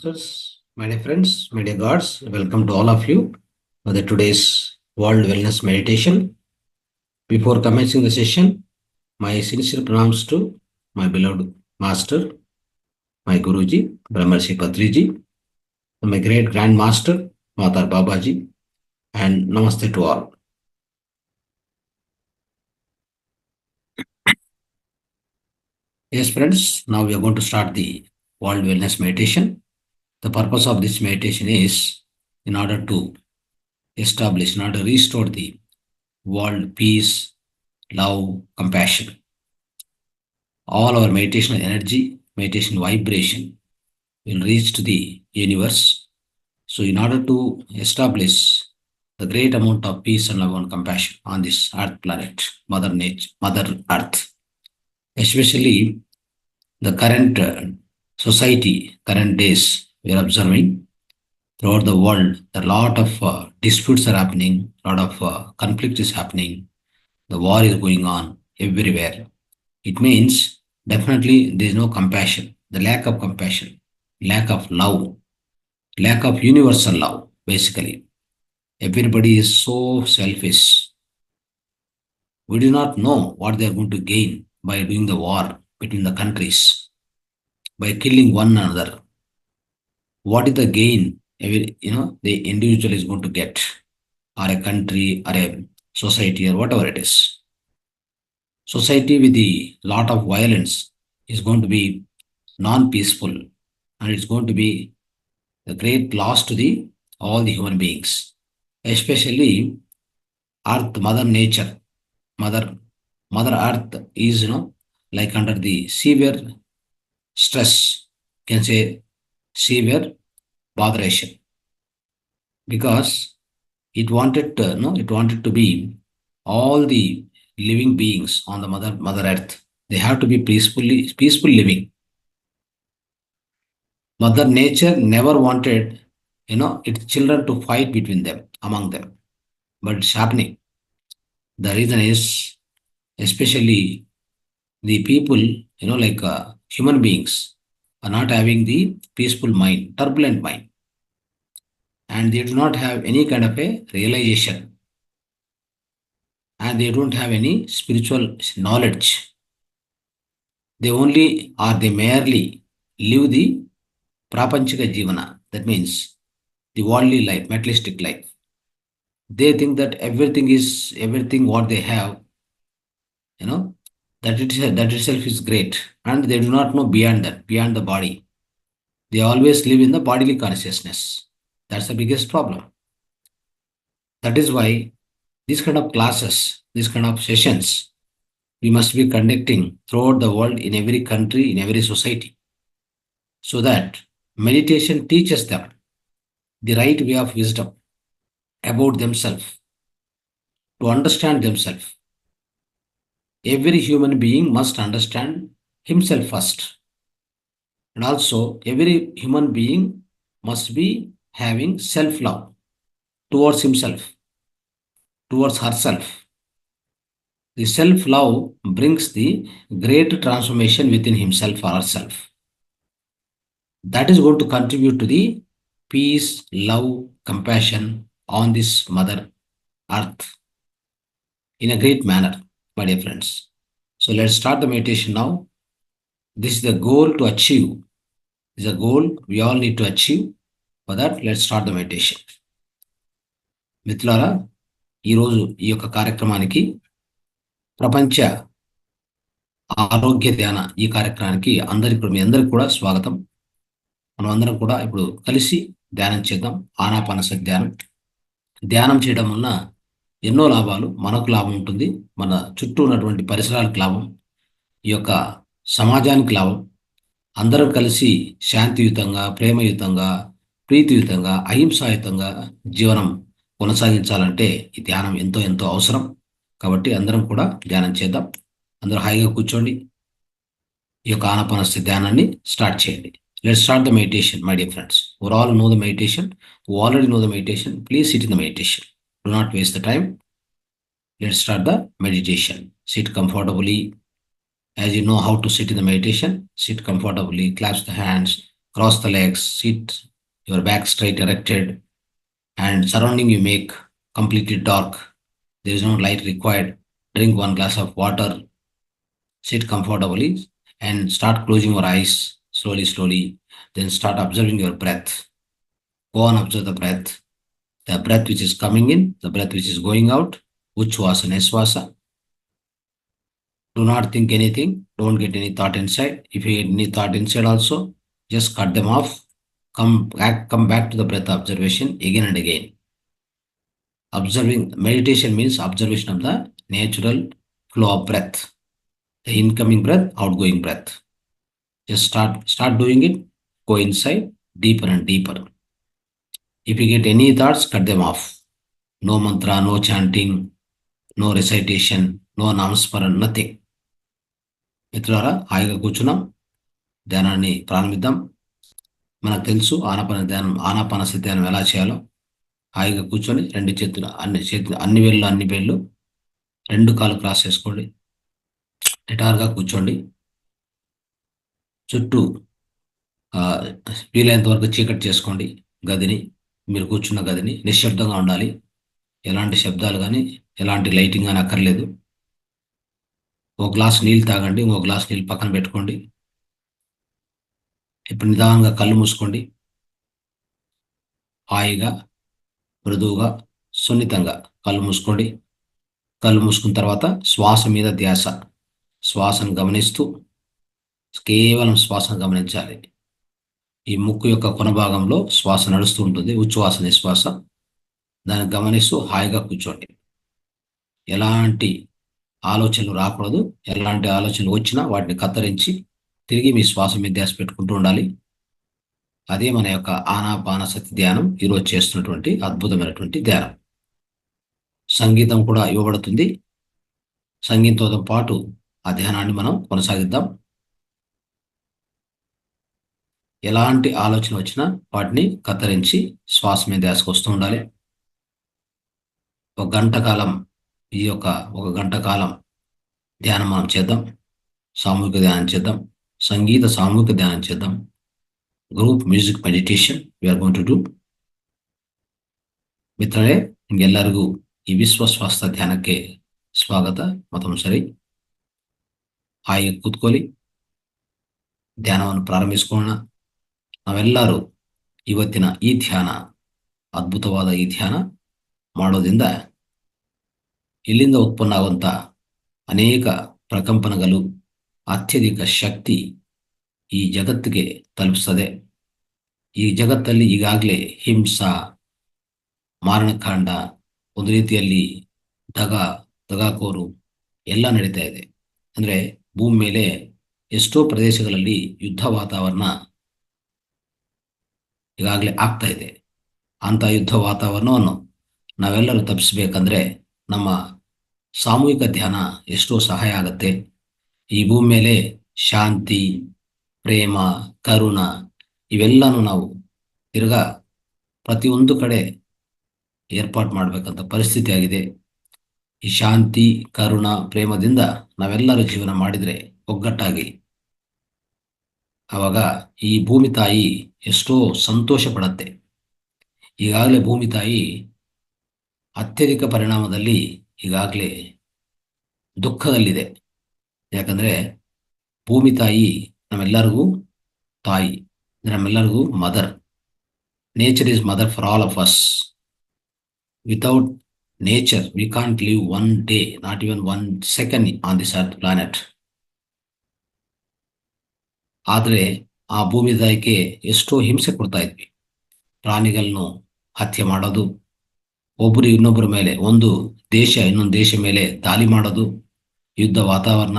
Masters, my dear friends, my dear gods, welcome to all of you for the today's World Wellness Meditation. Before commencing the session, my sincere pranams to my beloved Master, my Guruji, Brahmarshi Patriji, and my great Grand Master, Matar Babaji, and Namaste to all. Yes, friends, now we are going to start the World Wellness Meditation. The purpose of this meditation is in order to establish, in order to restore the world peace, love, compassion. All our meditation energy, meditation vibration will reach to the universe. So in order to establish the great amount of peace and love and compassion on this earth planet, Mother Nature, Mother Earth, especially the current society, current days we are observing throughout the world, a lot of disputes are happening, a lot of conflict is happening, the war is going on everywhere. It means definitely there is no compassion, the lack of compassion, lack of love, lack of universal love, basically. Everybody is so selfish. We do not know what they are going to gain by doing the war between the countries, by killing one another. What is the gain the individual is going to get, or a country, or a society, or whatever it is. Society with a lot of violence is going to be non-peaceful, and it's going to be a great loss to the all the human beings, especially Earth, Mother Nature, Mother Earth is like under the severe stress, can say severe botheration, because it wanted to be all the living beings on the Mother Earth. They have to be peaceful living. Mother Nature never wanted, its children to fight between them, among them. But it's happening. The reason is, especially the people, human beings, are not having the peaceful mind, turbulent mind. And they do not have any kind of a realization. And they don't have any spiritual knowledge. They merely live the prapanchika jivana. That means the worldly life, materialistic life. They think that everything what they have, that itself is great, and they do not know beyond that, beyond the body. They always live in the bodily consciousness. That's the biggest problem. That is why these kind of classes, these kind of sessions, we must be conducting throughout the world, in every country, in every society, so that meditation teaches them the right way of wisdom about themselves, to understand themselves. Every human being must understand himself first. And also, every human being must be having self-love towards himself, towards herself. The self-love brings the great transformation within himself or herself. That is going to contribute to the peace, love, compassion on this Mother Earth in a great manner, my dear friends. So let's start the meditation now. This is the goal to achieve. This is a goal we all need to achieve. For that, let's start the meditation. మిత్రులారా, ఈరోజు ఈ యొక్క కార్యక్రమానికి, ప్రపంచ ఆరోగ్య ధ్యాన ఈ కార్యక్రమానికి మీ అందరికి కూడా స్వాగతం. మనం అందరం కూడా ఇప్పుడు కలిసి ధ్యానం చేద్దాం. ఆనాపానసతి ధ్యానం. ధ్యానం చేయడం వలన ఎన్నో లాభాలు. మనకు లాభం ఉంటుంది, మన చుట్టూ ఉన్నటువంటి పరిసరాలకు లాభం, ఈ యొక్క సమాజానికి లాభం. అందరం కలిసి శాంతియుతంగా, ప్రేమయుతంగా, ప్రీతియుతంగా, అహింసాయుతంగా జీవనం కొనసాగించాలంటే ఈ ధ్యానం ఎంతో ఎంతో అవసరం. కాబట్టి అందరం కూడా ధ్యానం చేద్దాం. అందరూ హాయిగా కూర్చోండి. ఈ యొక్క ఆనాపానసతి ధ్యానాన్ని స్టార్ట్ చేయండి. Let's start the meditation, my dear friends. We all know the meditation. Who already know the meditation, please sit in the meditation. Do not waste the time. Let's start the meditation. Sit comfortably. As you know how to sit in the meditation, sit comfortably, clasp the hands, Cross the legs, sit your back straight erected, and surrounding you make completely dark. There is no light required. Drink 1 glass of water, sit comfortably, and start closing your eyes slowly, slowly. Then start observing your breath. Go on, observe the breath which is coming in, the breath which is going out, Uchvasa, Nisvasa. Do not think anything. Don't get any thought inside. If you get any thought inside also, just cut them off. Come back to the breath observation again and again. Observing meditation means observation of the natural flow of breath, the incoming breath, outgoing breath. Just start doing it. Go inside deeper and deeper. If you get any thoughts, cut them off. No mantra, no chanting, no recitation, no namasmaran, nothing. మిత్రులారా, హాయిగా కూర్చున్నాం, ధ్యానాన్ని ప్రారంభిద్దాం. మనకు తెలుసు ఆనాపానసతి ధ్యానం ఎలా చేయాలో. హాయిగా కూర్చొని అన్ని వేళ్ళు 2 కాళ్ళు క్రాస్ చేసుకోండి. నిటారుగా కూర్చోండి. చుట్టూ వీలైనంత వరకు చీకటి చేసుకోండి గదిని. మీరు కూర్చున్న గదిని నిశ్శబ్దంగా ఉండాలి. ఎలాంటి శబ్దాలు కానీ ఎలాంటి లైటింగ్ కానీ అక్కర్లేదు. 1 గ్లాస్ నీళ్ళు తాగండి. 1 గ్లాస్ నీళ్ళు పక్కన పెట్టుకోండి. ఇప్పుడు నిదానంగా కళ్ళు మూసుకోండి. హాయిగా, మృదువుగా, సున్నితంగా కళ్ళు మూసుకోండి. కళ్ళు మూసుకున్న తర్వాత శ్వాస మీద ధ్యాస. శ్వాసను గమనిస్తూ కేవలం శ్వాసను గమనించాలి. ఈ ముక్కు యొక్క కొన భాగంలో శ్వాస నడుస్తూ ఉంటుంది, ఉచ్ఛ్వాస నిశ్వాస. దాన్ని గమనిస్తూ హాయిగా కూర్చోండి. ఎలాంటి ఆలోచనలు రాకూడదు. ఎలాంటి ఆలోచనలు వచ్చినా వాటిని కత్తిరించి తిరిగి మీ శ్వాస మీద ధ్యాస పెట్టుకుంటూ ఉండాలి. అదే మన యొక్క ఆనాపానసతి ధ్యానం, ఈరోజు చేస్తున్నటువంటి అద్భుతమైనటువంటి ధ్యానం. సంగీతం కూడా ఇవ్వబడుతుంది. సంగీతంతో పాటు ఆ ధ్యానాన్ని మనం కొనసాగిద్దాం. ఎలాంటి ఆలోచన వచ్చినా వాటిని కత్తిరించి శ్వాస మీద ధ్యాసకు వస్తూ ఉండాలి. 1 గంట కాలం ఒక గంట కాలం ధ్యానం మనం చేద్దాం. సామూహిక ధ్యానం చేద్దాం. సంగీత సామూహిక ధ్యానం చేద్దాం. Group music meditation we are going to do. ಮಿತ್ರರೇ, ನಿಮಗೆಲ್ಲರಿಗೂ ಈ ವಿಶ್ವ ಸ್ವಾಸ್ಥ್ಯ ಧ್ಯಾನಕ್ಕೆ ಸ್ವಾಗತ ಮತ್ತು ಸರಿ. ಹಾಯಿಗೆ ಕೂತ್ಕೊಳ್ಳಿ, ಧ್ಯಾನವನ್ನು ಪ್ರಾರಂಭಿಸಿಕೊಳ್ಳೋಣ. ನಾವೆಲ್ಲರೂ ಇವತ್ತಿನ ಈ ಧ್ಯಾನ, ಅದ್ಭುತವಾದ ಈ ಧ್ಯಾನ ಮಾಡೋದ್ರಿಂದ ಇಲ್ಲಿಂದ ಉತ್ಪನ್ನ ಆಗುವಂಥ ಅನೇಕ ಪ್ರಕಂಪನಗಳು, ಅತ್ಯಧಿಕ ಶಕ್ತಿ ಈ ಜಗತ್ತಿಗೆ ತಲುಪಿಸ್ತದೆ. ಈ ಜಗತ್ತಲ್ಲಿ ಈಗಾಗಲೇ ಹಿಂಸಾ, ಮಾರಣಕಾಂಡ, ಒಂದು ರೀತಿಯಲ್ಲಿ ದಗಾಕೋರು ಎಲ್ಲ ನಡೀತಾ ಇದೆ. ಅಂದರೆ ಭೂಮಿ ಮೇಲೆ ಎಷ್ಟೋ ಪ್ರದೇಶಗಳಲ್ಲಿ ಯುದ್ಧ ವಾತಾವರಣ ಈಗಾಗಲೇ ಆಗ್ತಾ ಇದೆ. ಅಂಥ ಯುದ್ಧ ವಾತಾವರಣವನ್ನು ನಾವೆಲ್ಲರೂ ತಪ್ಪಿಸ್ಬೇಕಂದ್ರೆ ನಮ್ಮ ಸಾಮೂಹಿಕ ಧ್ಯಾನ ಎಷ್ಟೋ ಸಹಾಯ ಆಗುತ್ತೆ. ಈ ಭೂಮಿ ಮೇಲೆ ಶಾಂತಿ, ಪ್ರೇಮ, ಕರುಣ ಇವೆಲ್ಲನೂ ನಾವು ತಿರ್ಗಾ ಪ್ರತಿಯೊಂದು ಕಡೆ ಏರ್ಪಾಟ್ ಮಾಡಬೇಕಂತ ಪರಿಸ್ಥಿತಿ ಆಗಿದೆ. ಈ ಶಾಂತಿ, ಕರುಣ, ಪ್ರೇಮದಿಂದ ನಾವೆಲ್ಲರೂ ಜೀವನ ಮಾಡಿದರೆ ಒಗ್ಗಟ್ಟಾಗಿ, ಆವಾಗ ಈ ಭೂಮಿ ತಾಯಿ ಎಷ್ಟೋ ಸಂತೋಷ ಪಡತ್ತೆ. ಈಗಾಗಲೇ ಭೂಮಿ ತಾಯಿ ಅತ್ಯಧಿಕ ಪರಿಣಾಮದಲ್ಲಿ ಈಗಾಗಲೇ ದುಃಖದಲ್ಲಿದೆ. ಯಾಕಂದರೆ ಭೂಮಿ ತಾಯಿ ನಮ್ಮೆಲ್ಲರಿಗೂ ತಾಯಿ, ನಮ್ಮೆಲ್ಲರಿಗೂ mother. Nature is mother for all of us. Without nature we can't live 1 day, not even 1 second on this earth planet. ಆದರೆ ಆ ಭೂಮಿ ತಾಯಿಗೆ ಎಷ್ಟೋ ಹಿಂಸೆ ಕೊಡ್ತಾ ಇದ್ವಿ. ಪ್ರಾಣಿಗಳನ್ನು ಹತ್ಯೆ ಮಾಡೋದು, ಒಬ್ಬರು ಇನ್ನೊಬ್ಬರ ಮೇಲೆ, ಒಂದು ದೇಶ ಇನ್ನೊಂದು ದೇಶ ಮೇಲೆ ದಾಳಿ ಮಾಡೋದು, ಯುದ್ಧ ವಾತಾವರಣ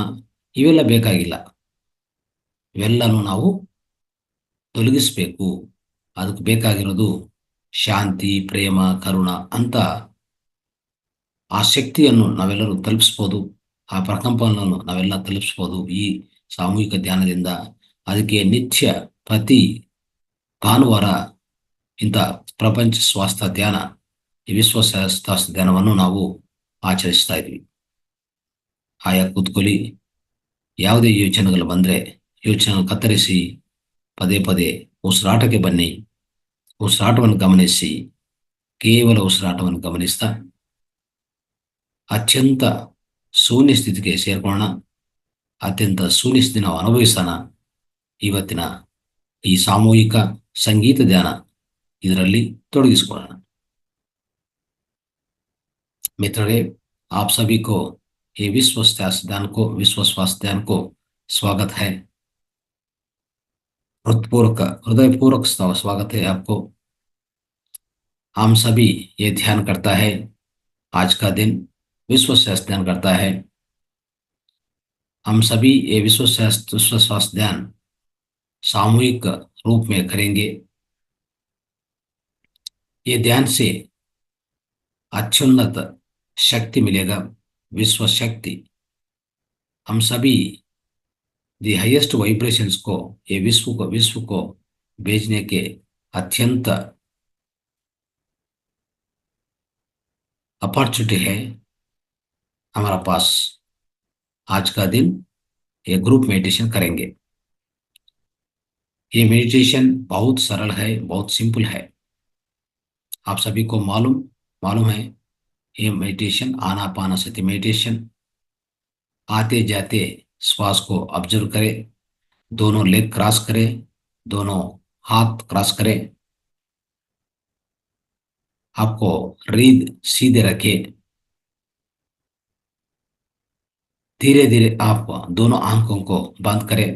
ಇವೆಲ್ಲ ಬೇಕಾಗಿಲ್ಲ. ಇವೆಲ್ಲನೂ ನಾವು ತೊಲಗಿಸ್ಬೇಕು. ಅದಕ್ಕೆ ಬೇಕಾಗಿರೋದು ಶಾಂತಿ, ಪ್ರೇಮ, ಕರುಣ ಅಂತ ಆ ಶಕ್ತಿಯನ್ನು ನಾವೆಲ್ಲರೂ ತಲುಪಿಸ್ಬೋದು. ಆ ಪ್ರಕಂಪನವನ್ನು ನಾವೆಲ್ಲ ತಲುಪಿಸ್ಬೋದು ಈ ಸಾಮೂಹಿಕ ಧ್ಯಾನದಿಂದ. ಅದಕ್ಕೆ ನಿತ್ಯ ಪ್ರತಿ ಭಾನುವಾರ ಇಂಥ ಪ್ರಪಂಚ ಸ್ವಾಸ್ಥ್ಯ ಧ್ಯಾನ, ಈ ವಿಶ್ವ ಸ್ವಾಸ್ಥ್ಯ ಧ್ಯಾನವನ್ನು ನಾವು ಆಚರಿಸ್ತಾ ಇದ್ವಿ. ಆಯಾ ಕೂತ್ಕೊಳ್ಳಿ. ಯಾವುದೇ ಯೋಚನೆಗಳು ಬಂದರೆ ಯೋಚನೆ ಕತ್ತರಿಸಿ ಪದೇ ಪದೇ ಉಸಿರಾಟಕ್ಕೆ ಬನ್ನಿ. ಉಸಿರಾಟವನ್ನು ಗಮನಿಸಿ. ಕೇವಲ ಉಸಿರಾಟವನ್ನು ಗಮನಿಸ್ತಾ ಅತ್ಯಂತ ಶೂನ್ಯ ಸ್ಥಿತಿಗೆ ಸೇರ್ಕೊಳ್ಳೋಣ. ಅತ್ಯಂತ ಶೂನ್ಯ ಸ್ಥಿತಿ ನಾವು ಅನುಭವಿಸೋಣ. ಇವತ್ತಿನ ಈ ಸಾಮೂಹಿಕ ಸಂಗೀತ ಧ್ಯಾನ ಇದರಲ್ಲಿ ತೊಡಗಿಸಿಕೊಳ್ಳೋಣ. मित्रों, आप सभी को ये विश्व स्वास्थ्य ध्यान को स्वागत है. हृदयपूर्वक स्वागत है आपको. हम सभी ये ध्यान करता है. आज का दिन विश्व स्वास्थ्य ध्यान करता है. हम सभी ये विश्व स्वास्थ्य ध्यान सामूहिक रूप में करेंगे. ये ध्यान से अत्युन्नत शक्ति मिलेगा, विश्व शक्ति. हम सभी दी हाईएस्ट वाइब्रेशंस को ये विश्व को भेजने के अत्यंत अपॉर्चुनिटी है हमारा पास. आज का दिन ये ग्रुप मेडिटेशन करेंगे. ये मेडिटेशन बहुत सरल है, बहुत सिंपल है. आप सभी को मालूम है ये मेडिटेशन आनापानसति मेडिटेशन. आते जाते श्वास को ऑब्जर्व करें. दोनों लेग क्रॉस करें, दोनों हाथ क्रॉस करें. आपको रीढ़ सीधे रखें. धीरे धीरे आप दोनों आंखों को बंद करें.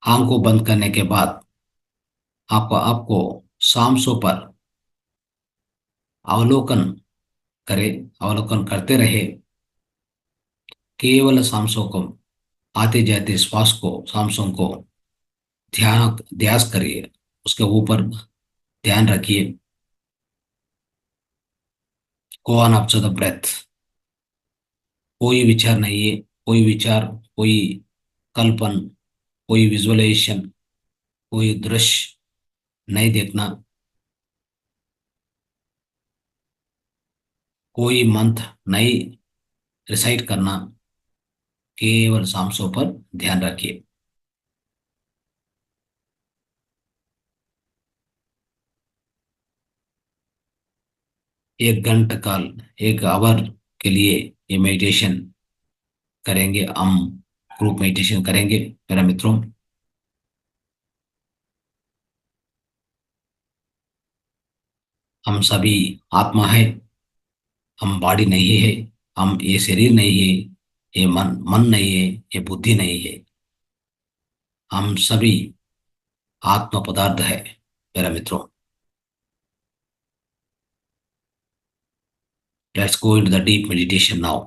आंखों बंद करने के बाद आपको सांसों पर अवलोकन करें. अवलोकन करते रहे. केवल सांसों को, आते जाते श्वास को, सांसों को ध्यान करिए. उसके ऊपर ध्यान रखिए. Go on up to the breath. कोई विचार नहीं है, कोई कल्पन, कोई विजुअलाइजेशन, कोई दृश्य नहीं देखना. कोई मंत्र नहीं रिसाइट करना. केवल सांसों पर ध्यान रखिए. 1 घंटा काल, 1 आवर के लिए ये मेडिटेशन करेंगे. हम ग्रुप मेडिटेशन करेंगे मेरा मित्रों. हम सभी आत्मा है, हम बॉडी नहीं है. हम ये शरीर नहीं है, ये मन नहीं है, ये बुद्धि नहीं है. हम सभी आत्म पदार्थ है मेरा मित्रों. Let's go into the deep meditation now,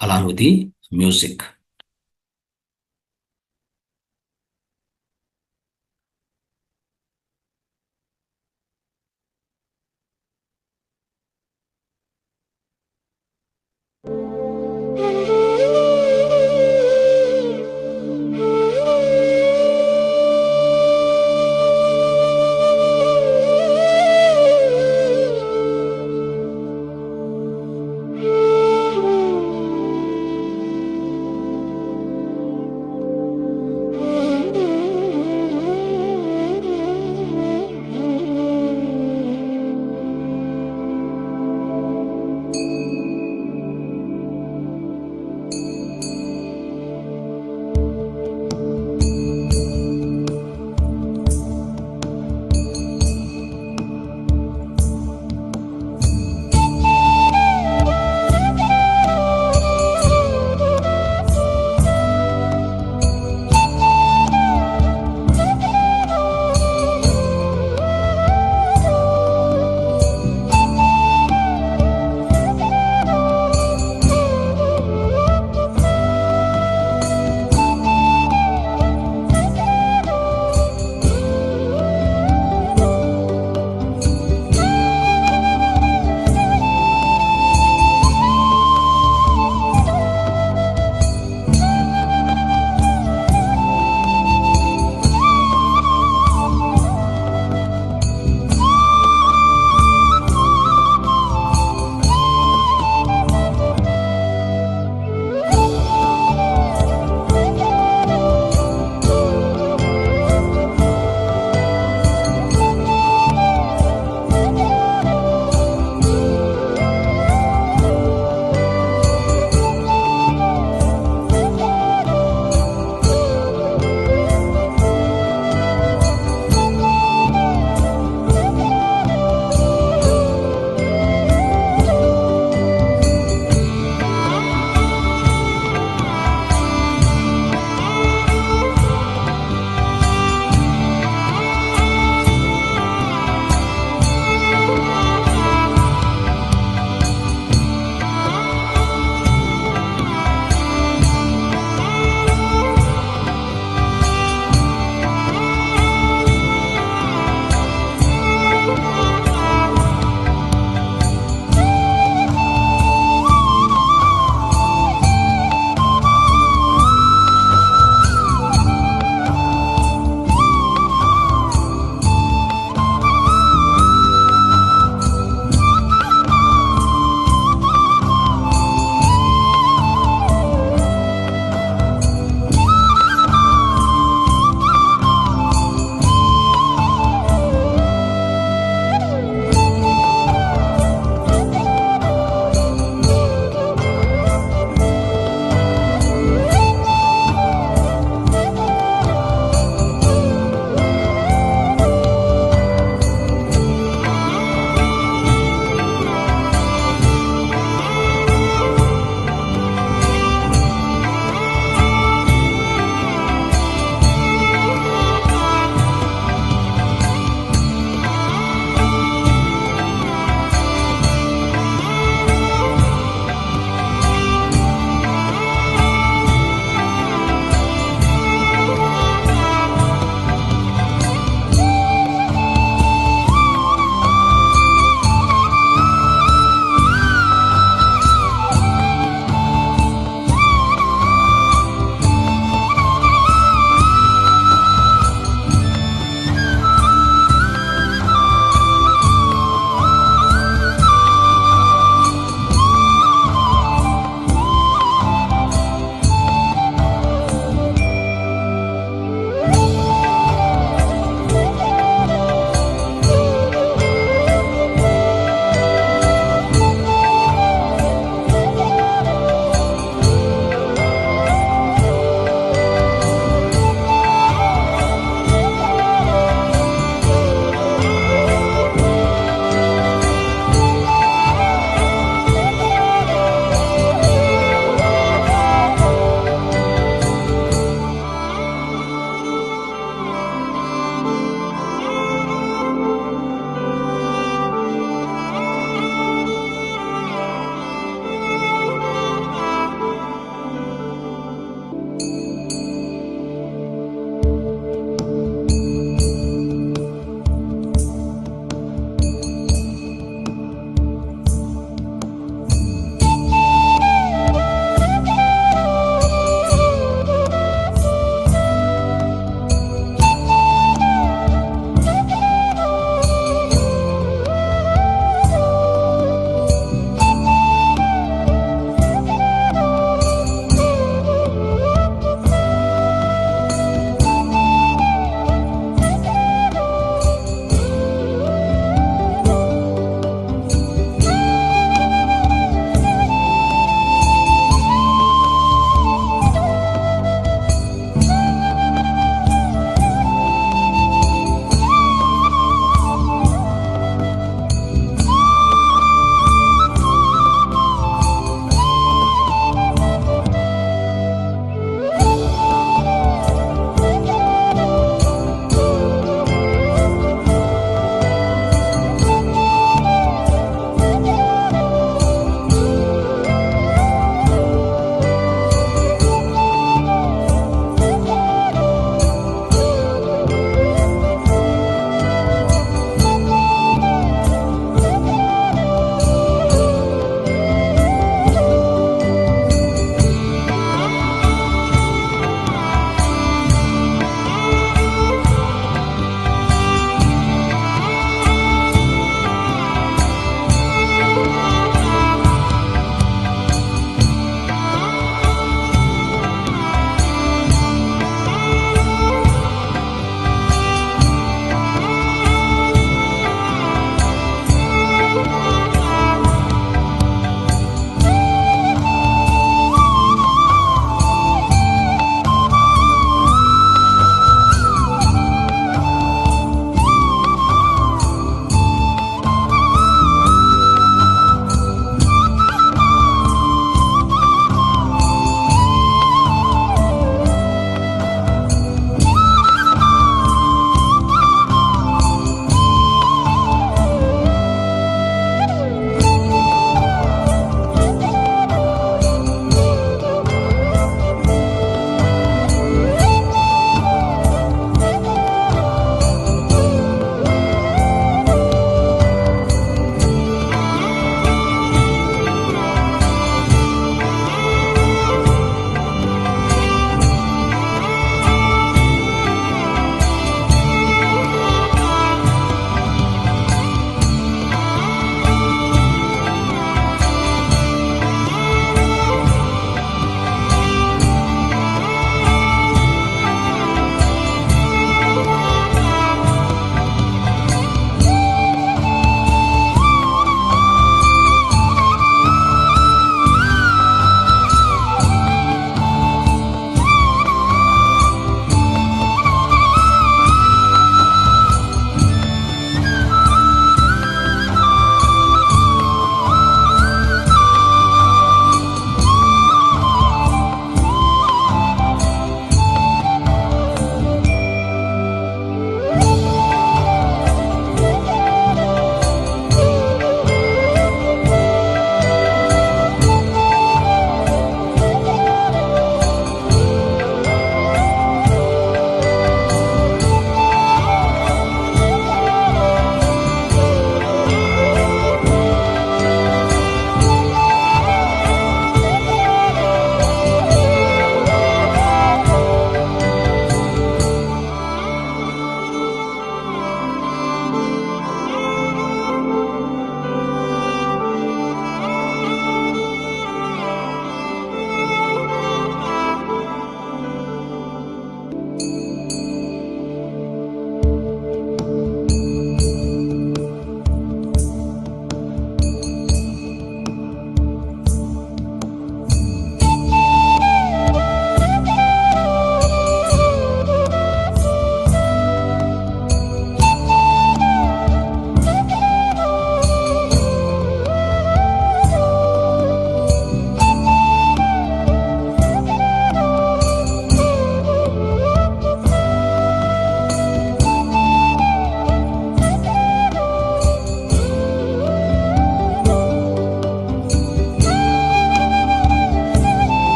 along with the music.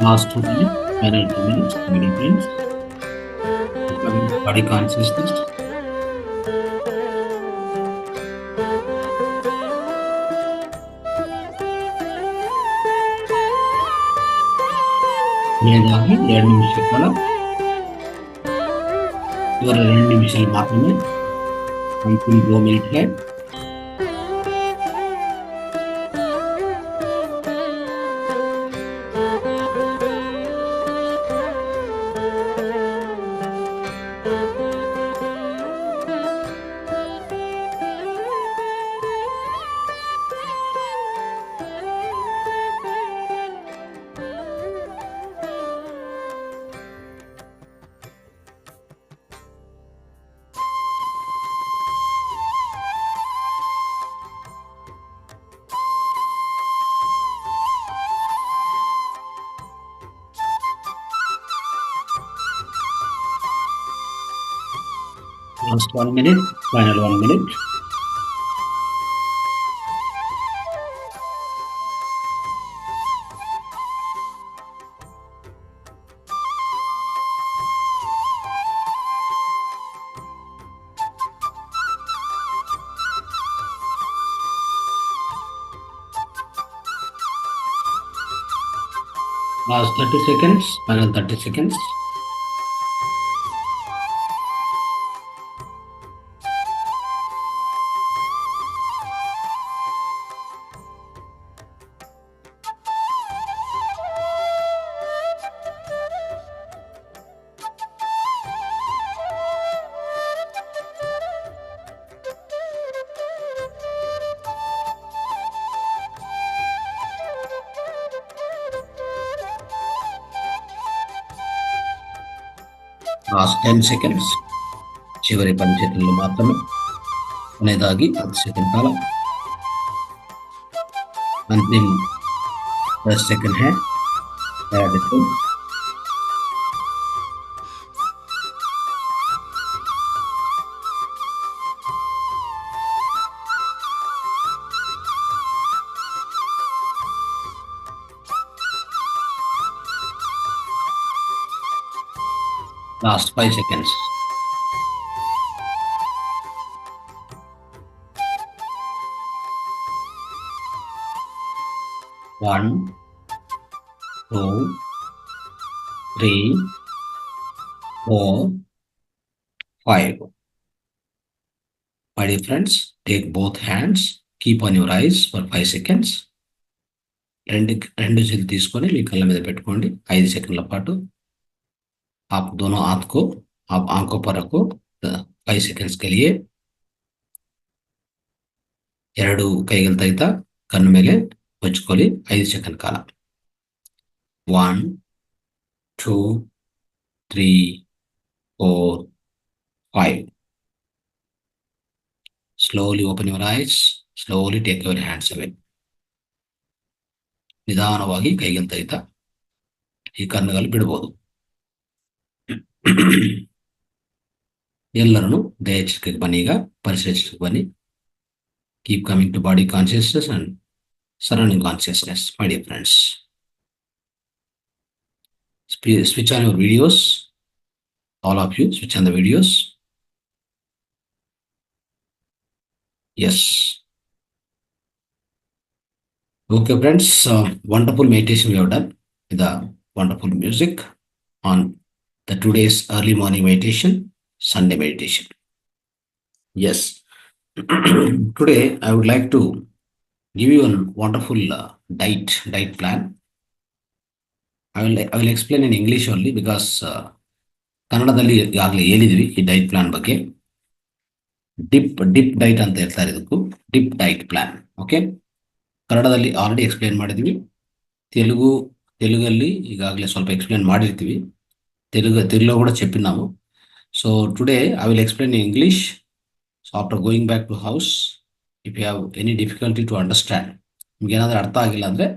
Last 2 minutes, final 2 minutes, my dear friends. Body consciousness. లేదాగి 2 నిమిషాల కాలం ఇవర 2 నిమిషాలు మాత్రమే అంతిమ 2 మినిట్లే Last 1 minute, final 1 minute. Last 30 seconds, final 30 seconds. Last 10 seconds. చివరి 10 సెకండ్లు మాత్రమే అనేదాగి 10 సెకండ్ కాలం अंतिम 10 second है देखो Last 5 seconds. One, two, three, four, five. My dear friends, take both hands, keep on your eyes for 5 seconds. రెండు చేతులు తీసుకొని మీ కళ్ళ మీద పెట్టుకోండి 5 సెకండ్ల పాటు. आप दोनों हाथ को आप आंखों पर रखो 5 seconds के लिए. ಎರಡು ಕೈಗಳ ತೆಗೆತ ಕಣ್ಣು ಮೇಲೆ ಹಚ್ಕೊಳ್ಳಿ 5 ಸೆಕೆಂಡ್ ಕಾಲ. 1, 2, 3, 4, 5. Slowly open your eyes. Slowly take your hands away. ನಿಧಾನವಾಗಿ ಕೈಗಳ ತೆಗೆತ ಈ ಕಣ್ಣುಗಳು ಬಿಡಬಹುದು. ಎಲ್ಲರನ್ನು ದಯಚಿತ್ತಕ್ಕೆ ಬನ್ನಿ, ಈಗ ಪರಿಸರಕ್ಕೆ ಬನ್ನಿ. Keep coming to body consciousness and surrounding consciousness, my dear friends. Switch on your videos. All of you, switch on the videos. Yes. Okay, friends. Wonderful meditation we have done with the wonderful music on the today's early morning meditation, Sunday meditation. Yes. Today I would like to give you a wonderful diet plan. I will explain in English only because ಕನ್ನಡದಲ್ಲಿ ಈಗಾಗಲೇ ಹೇಳಿದ್ವಿ ಈ diet plan ಬಗ್ಗೆ. Drip ಡೈಟ್ ಅಂತ ಹೇಳ್ತಾರೆ ಇದಕ್ಕೂ, dip diet plan. Okay, ಕನ್ನಡದಲ್ಲಿ already explain ಮಾಡಿದ್ವಿ. తెలుగಲ್ಲಿ ಈಗಾಗಲೇ ಸ್ವಲ್ಪ ಎಕ್ಸ್ಪ್ಲೇನ್ ಮಾಡಿರ್ತೀವಿ. తెలుగులో కూడా చెప్పినాము. So today I will explain in English. So after going back to house, if you have any difficulty to understand, ನಿಮ್ಗೆ ಏನಾದರೂ ಅರ್ಥ ಆಗಿಲ್ಲ ಅಂದರೆ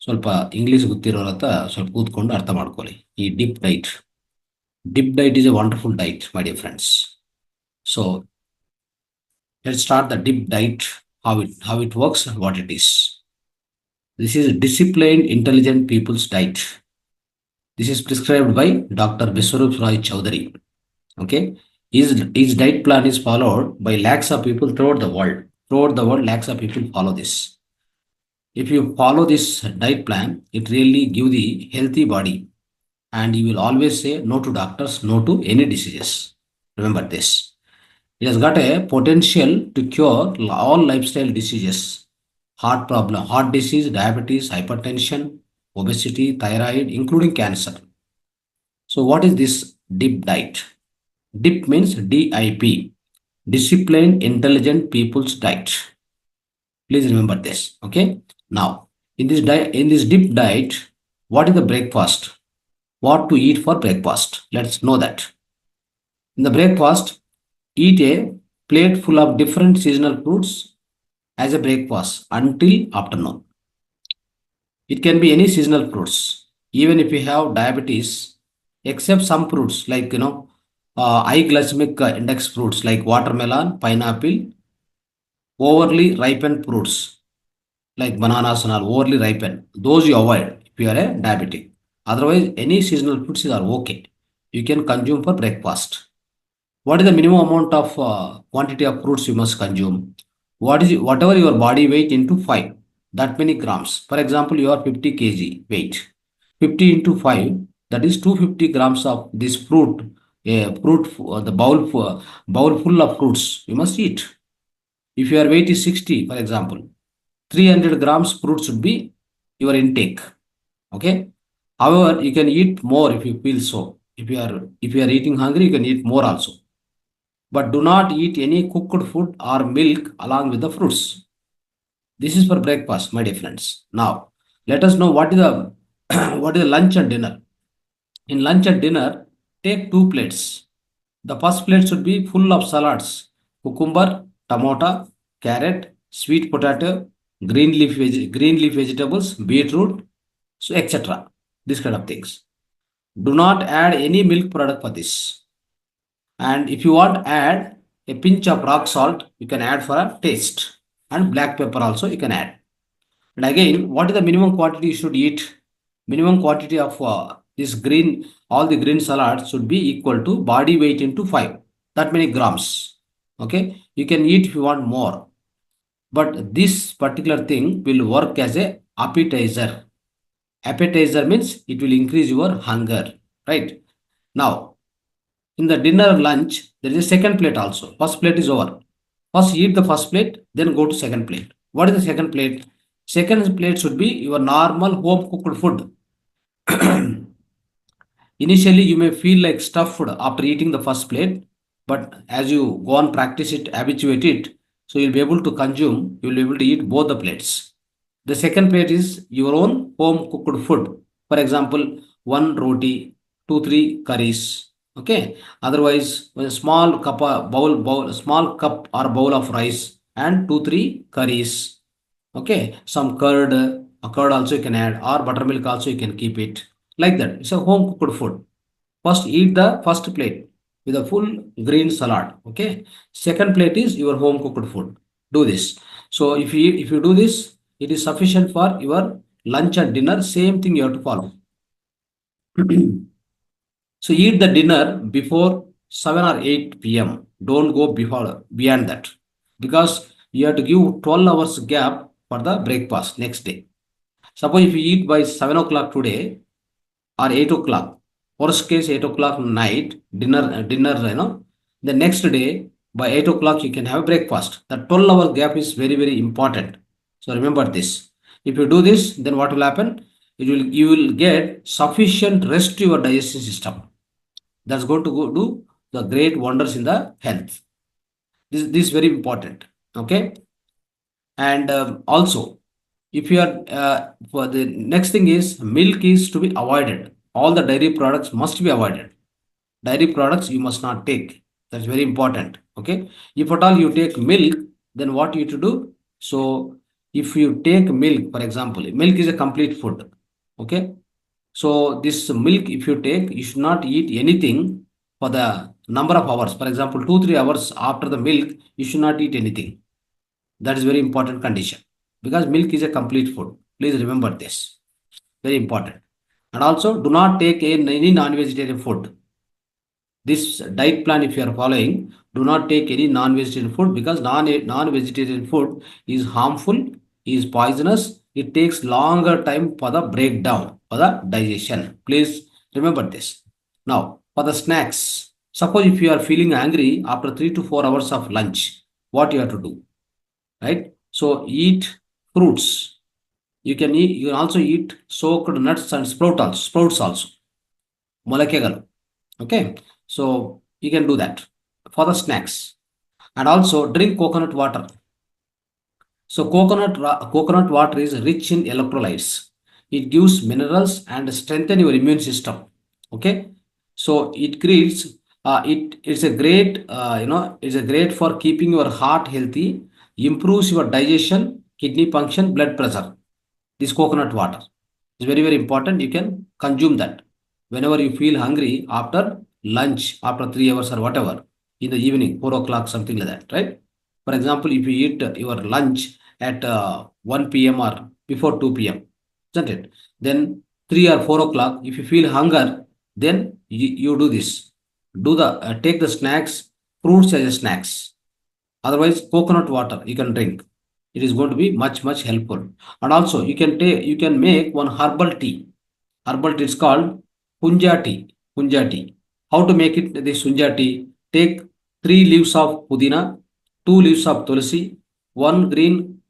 ಸ್ವಲ್ಪ ಇಂಗ್ಲೀಷ್ ಗೊತ್ತಿರೋರ ಹತ್ರ ಸ್ವಲ್ಪ ಕೂತ್ಕೊಂಡು ಅರ್ಥ ಮಾಡ್ಕೊಳ್ಳಿ. ಈ dip diet is a wonderful diet, my dear friends. So let's start the dip diet, how it works and what it is. This is disciplined, intelligent people's diet. This is prescribed by Dr. Biswarup Roy Chowdhury. Okay, his diet plan is followed by lakhs of people throughout the world. Lakhs of people follow this. If you follow this diet plan, it really give the healthy body, and you will always say no to doctors, no to any diseases. Remember this. It has got a potential to cure all lifestyle diseases: heart problem, heart disease, diabetes, hypertension, obesity, thyroid, including cancer. So what is this dip diet? Dip means DIP, disciplined, intelligent people's diet. Please remember this. Okay. Now, in this dip diet, what is the breakfast? What to eat for breakfast? Let's know that. In the breakfast, eat a plate full of different seasonal fruits as a breakfast until afternoon. It can be any seasonal fruits, even if you have diabetes, except some fruits like, high glycemic index fruits like watermelon, pineapple, overly ripened fruits like bananas and all, overly ripened. Those you avoid if you are a diabetic. Otherwise, any seasonal fruits are okay. You can consume for breakfast. What is the minimum amount of quantity of fruits you must consume? Whatever your body weight into 5, that many grams. For example, you are 50 kg weight. 50 into 5, that is 250 grams of this fruit. The bowl full of fruits you must eat. If your weight is 60, for example, 300 grams fruit should be your intake. Okay. However, you can eat more if you feel so. If you are eating hungry, you can eat more also. But do not eat any cooked food or milk along with the fruits. This is for breakfast, my dear friends. Now, let us know what is the what is the lunch and dinner. In lunch and dinner, take 2 plates. The first plate should be full of salads: cucumber, tomato, carrot, sweet potato, green leaf vegetables, beetroot, so etc. This kind of things. Do not add any milk product for this. And if you want to add a pinch of rock salt, you can add for a taste, and black pepper also you can add. And again, what is the minimum quantity you should eat? Minimum quantity of all the green salads should be equal to body weight into 5, that many grams. Okay, you can eat if you want more, but this particular thing will work as a appetizer. Appetizer means it will increase your hunger, right? Now, in the dinner lunch, there is a second plate also. First plate is over. First eat the first plate, then go to second plate. What is the second plate? Second plate should be your normal home cooked food. Initially, you may feel like stuffed after eating the first plate, but as you go on practice it, habituate it, so you'll be able to consume, you'll be able to eat both the plates. The second plate is your own home cooked food. For example, 1 roti, 2-3 curries. Okay. Otherwise, a small cup or bowl of rice and 2-3 curries. Okay. Some curd also you can add, or buttermilk also you can keep it. Like that. It's a home cooked food. First eat the first plate with a full green salad. Okay. Second plate is your home cooked food. Do this. So if you do this, it is sufficient for your lunch and dinner. Same thing you have to follow. So eat the dinner before 7 or 8 p.m. Don't go beyond that, because you have to give 12 hours gap for the breakfast next day. Suppose if you eat by 7 o'clock today or 8 o'clock, worst case 8 o'clock night, dinner, the next day by 8 o'clock you can have breakfast. The 12-hour gap is very, very important. So remember this. If you do this, then what will happen? you will get sufficient rest to your digestive system. That's going to go do the great wonders in the health. This is very important. Okay. And also, if you are for the next thing is milk is to be avoided. All the dairy products must be avoided. Dairy products you must not take. That's very important. Okay. If at all you take milk, then what you to do? So if you take milk, for example, milk is a complete food. Okay. So this milk, if you take, you should not eat anything for the number of hours. For example, 2-3 hours after the milk, you should not eat anything. That is very important condition because milk is a complete food. Please remember this. Very important. And also, do not take any non-vegetarian food. This diet plan, if you are following, do not take any non-vegetarian food because non-vegetarian food is harmful, is poisonous. It takes longer time for the breakdown, for the digestion. Please remember this. Now, for the snacks, suppose if you are feeling angry after 3 to 4 hours of lunch, what you have to do? Right? So eat fruits. You can also eat soaked nuts and sprouts also. Molekagalu. Okay. So you can do that for the snacks. And also drink coconut water. So coconut water is rich in electrolytes. It gives minerals and strengthen your immune system. Okay. So it creates it's a great it's a great for keeping your heart healthy, improves your digestion, kidney function, blood pressure. This coconut water is very, very important. You can consume that whenever you feel hungry after lunch, after 3 hours or whatever, in the evening, 4 o'clock, something like that, right? For example, if you eat your lunch at 1 p.m. or before 2 p.m., isn't it? Then 3 or 4 o'clock, if you feel hunger, then you do this. Take the snacks, fruits as snacks. Otherwise, coconut water you can drink. It is going to be much, much helpful. And also, you can make one herbal tea. Herbal tea is called punja tea. Punja tea. How to make it? This punja tea. Take 3 leaves of pudina, 2 leaves of tulsi, one green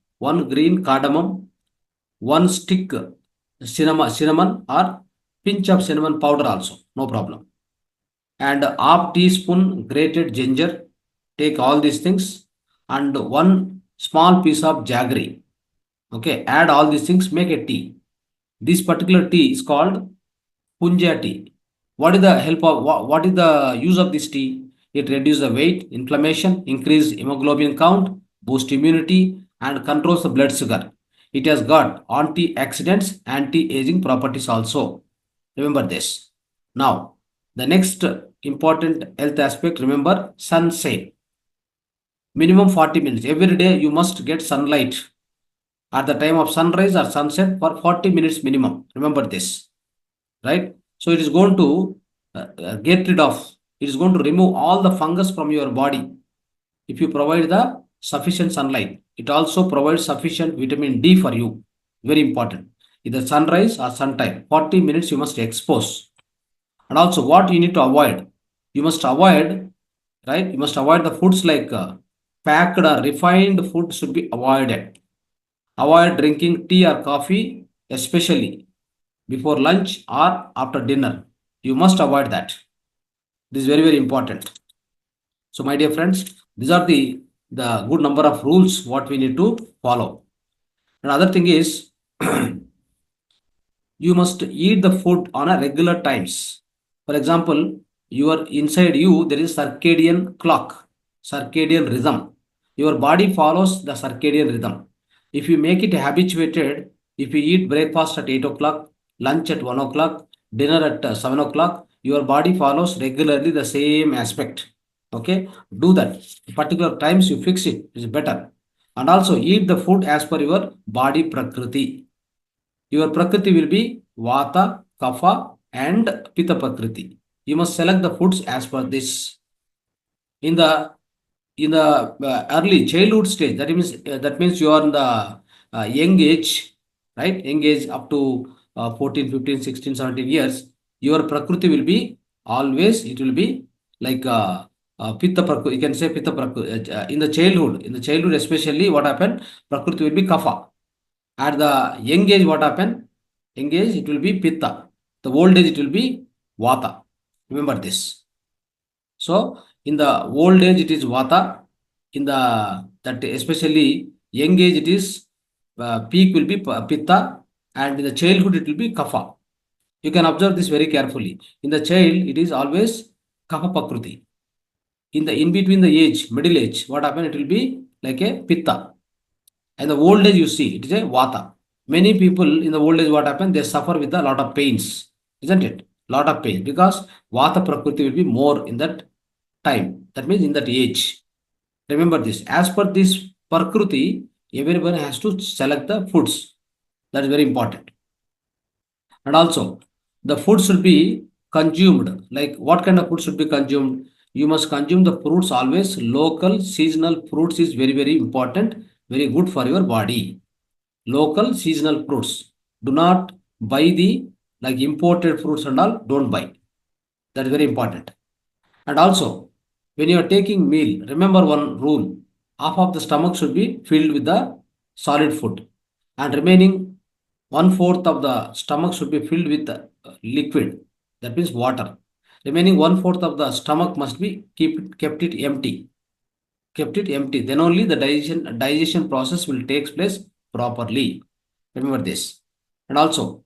cardamom, 1 stick cinnamon or pinch of cinnamon powder also. No problem. And half teaspoon grated ginger. Take all these things and one small piece of jaggery. Okay, add all these things, make a tea. This particular tea is called punja tea. What is the help of what is the use of this tea? It reduces the weight, inflammation, increase hemoglobin count, boost immunity, and controls the blood sugar. It has got antioxidants, anti-aging properties also. Remember this. Now, the next important health aspect, remember sunshine. Minimum 40 minutes. Every day you must get sunlight at the time of sunrise or sunset for 40 minutes minimum. Remember this, right? So it is going to get rid of, it is going to remove all the fungus from your body. If you provide the sufficient sunlight, it also provides sufficient vitamin D for you. Very important. Either sunrise or sun time, 40 minutes you must expose. And also what you need to avoid, you must avoid, right? You must avoid the foods like packed or refined food should be avoided. Avoid drinking tea or coffee, especially before lunch or after dinner. You must avoid that. This is very, very important. So, my dear friends, these are the good number of rules what we need to follow. Another thing is you must eat the food on a regular times. For example, inside you there is circadian clock, circadian rhythm. Your body follows the circadian rhythm. If you make it habituated, if you eat breakfast at 8 o'clock, lunch at 1 o'clock, dinner at 7 o'clock, your body follows regularly the same aspect. Okay, do that. Particular times you fix it is better. And also eat the food as per your body prakriti. Your prakriti will be vata, kapha, and pitta prakriti. You must select the foods as per this. In the early childhood stage, that means you are in the young age, right? Young age up to 14, 15, 16, 17 years. Your prakriti will be always, it will be like pitta prakriti. You can say pitta prakriti. In the childhood especially, what happened? Prakriti will be kapha. At the young age, what happened? Young age, it will be Pitta. The old age, it will be Vata. Remember this. So, in the old age, it is Vata. In the, that especially young age, it is peak will be Pitta. And in the childhood, it will be Kapha. You can observe this very carefully. In the child, it is always Kapha Pakruti. In between the age, middle age, what happen? It will be like a Pitta. And the old age, you see, it is a Vata. Many people in the old age, what happen? They suffer with a lot of pains, isn't it? Lot of pain, because Vata Prakriti will be more in that time. That means in that age. Remember this. As per this Prakriti, everyone has to select the foods. That is very important. And also, the food should be consumed. Like, what kind of food should be consumed? You must consume the fruits always. Local, seasonal fruits is very, very important. Very good for your body. Local, seasonal fruits. Do not buy the like imported fruits and all. Don't buy. That is very important. And also, when you are taking meal, remember one rule. Half of the stomach should be filled with the solid food, and remaining one fourth of the stomach should be filled with liquid. That means water. Remaining one fourth of the stomach must be kept it empty. Kept it empty. Then only the digestion process will take place properly. Remember this. And also,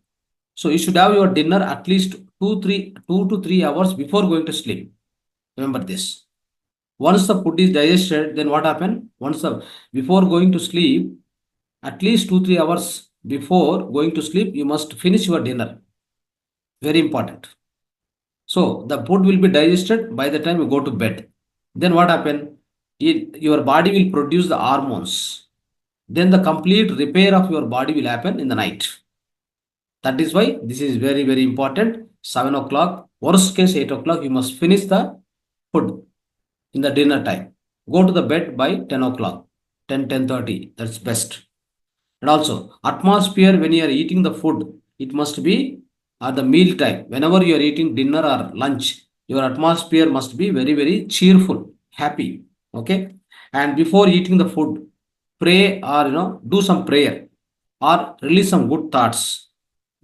so you should have your dinner at least 2 to 3 hours before going to sleep. Remember this. Once the food is digested, then what happen? Before going to sleep, at least 2 3 hours before going to sleep, you must finish your dinner. Very important. So the food will be digested by the time you go to bed. Then what happen? Your body will produce the hormones. Then the complete repair of your body will happen in the night. That is why this is very, very important. 7 o'clock, worst case 8 o'clock, you must finish the food in the dinner time. Go to the bed by 10 o'clock, 10:30. That's best. And also, atmosphere when you are eating the food, it must be at the meal time. Whenever you are eating dinner or lunch, your atmosphere must be very, very cheerful, happy. Okay. And before eating the food, pray or do some prayer or release some good thoughts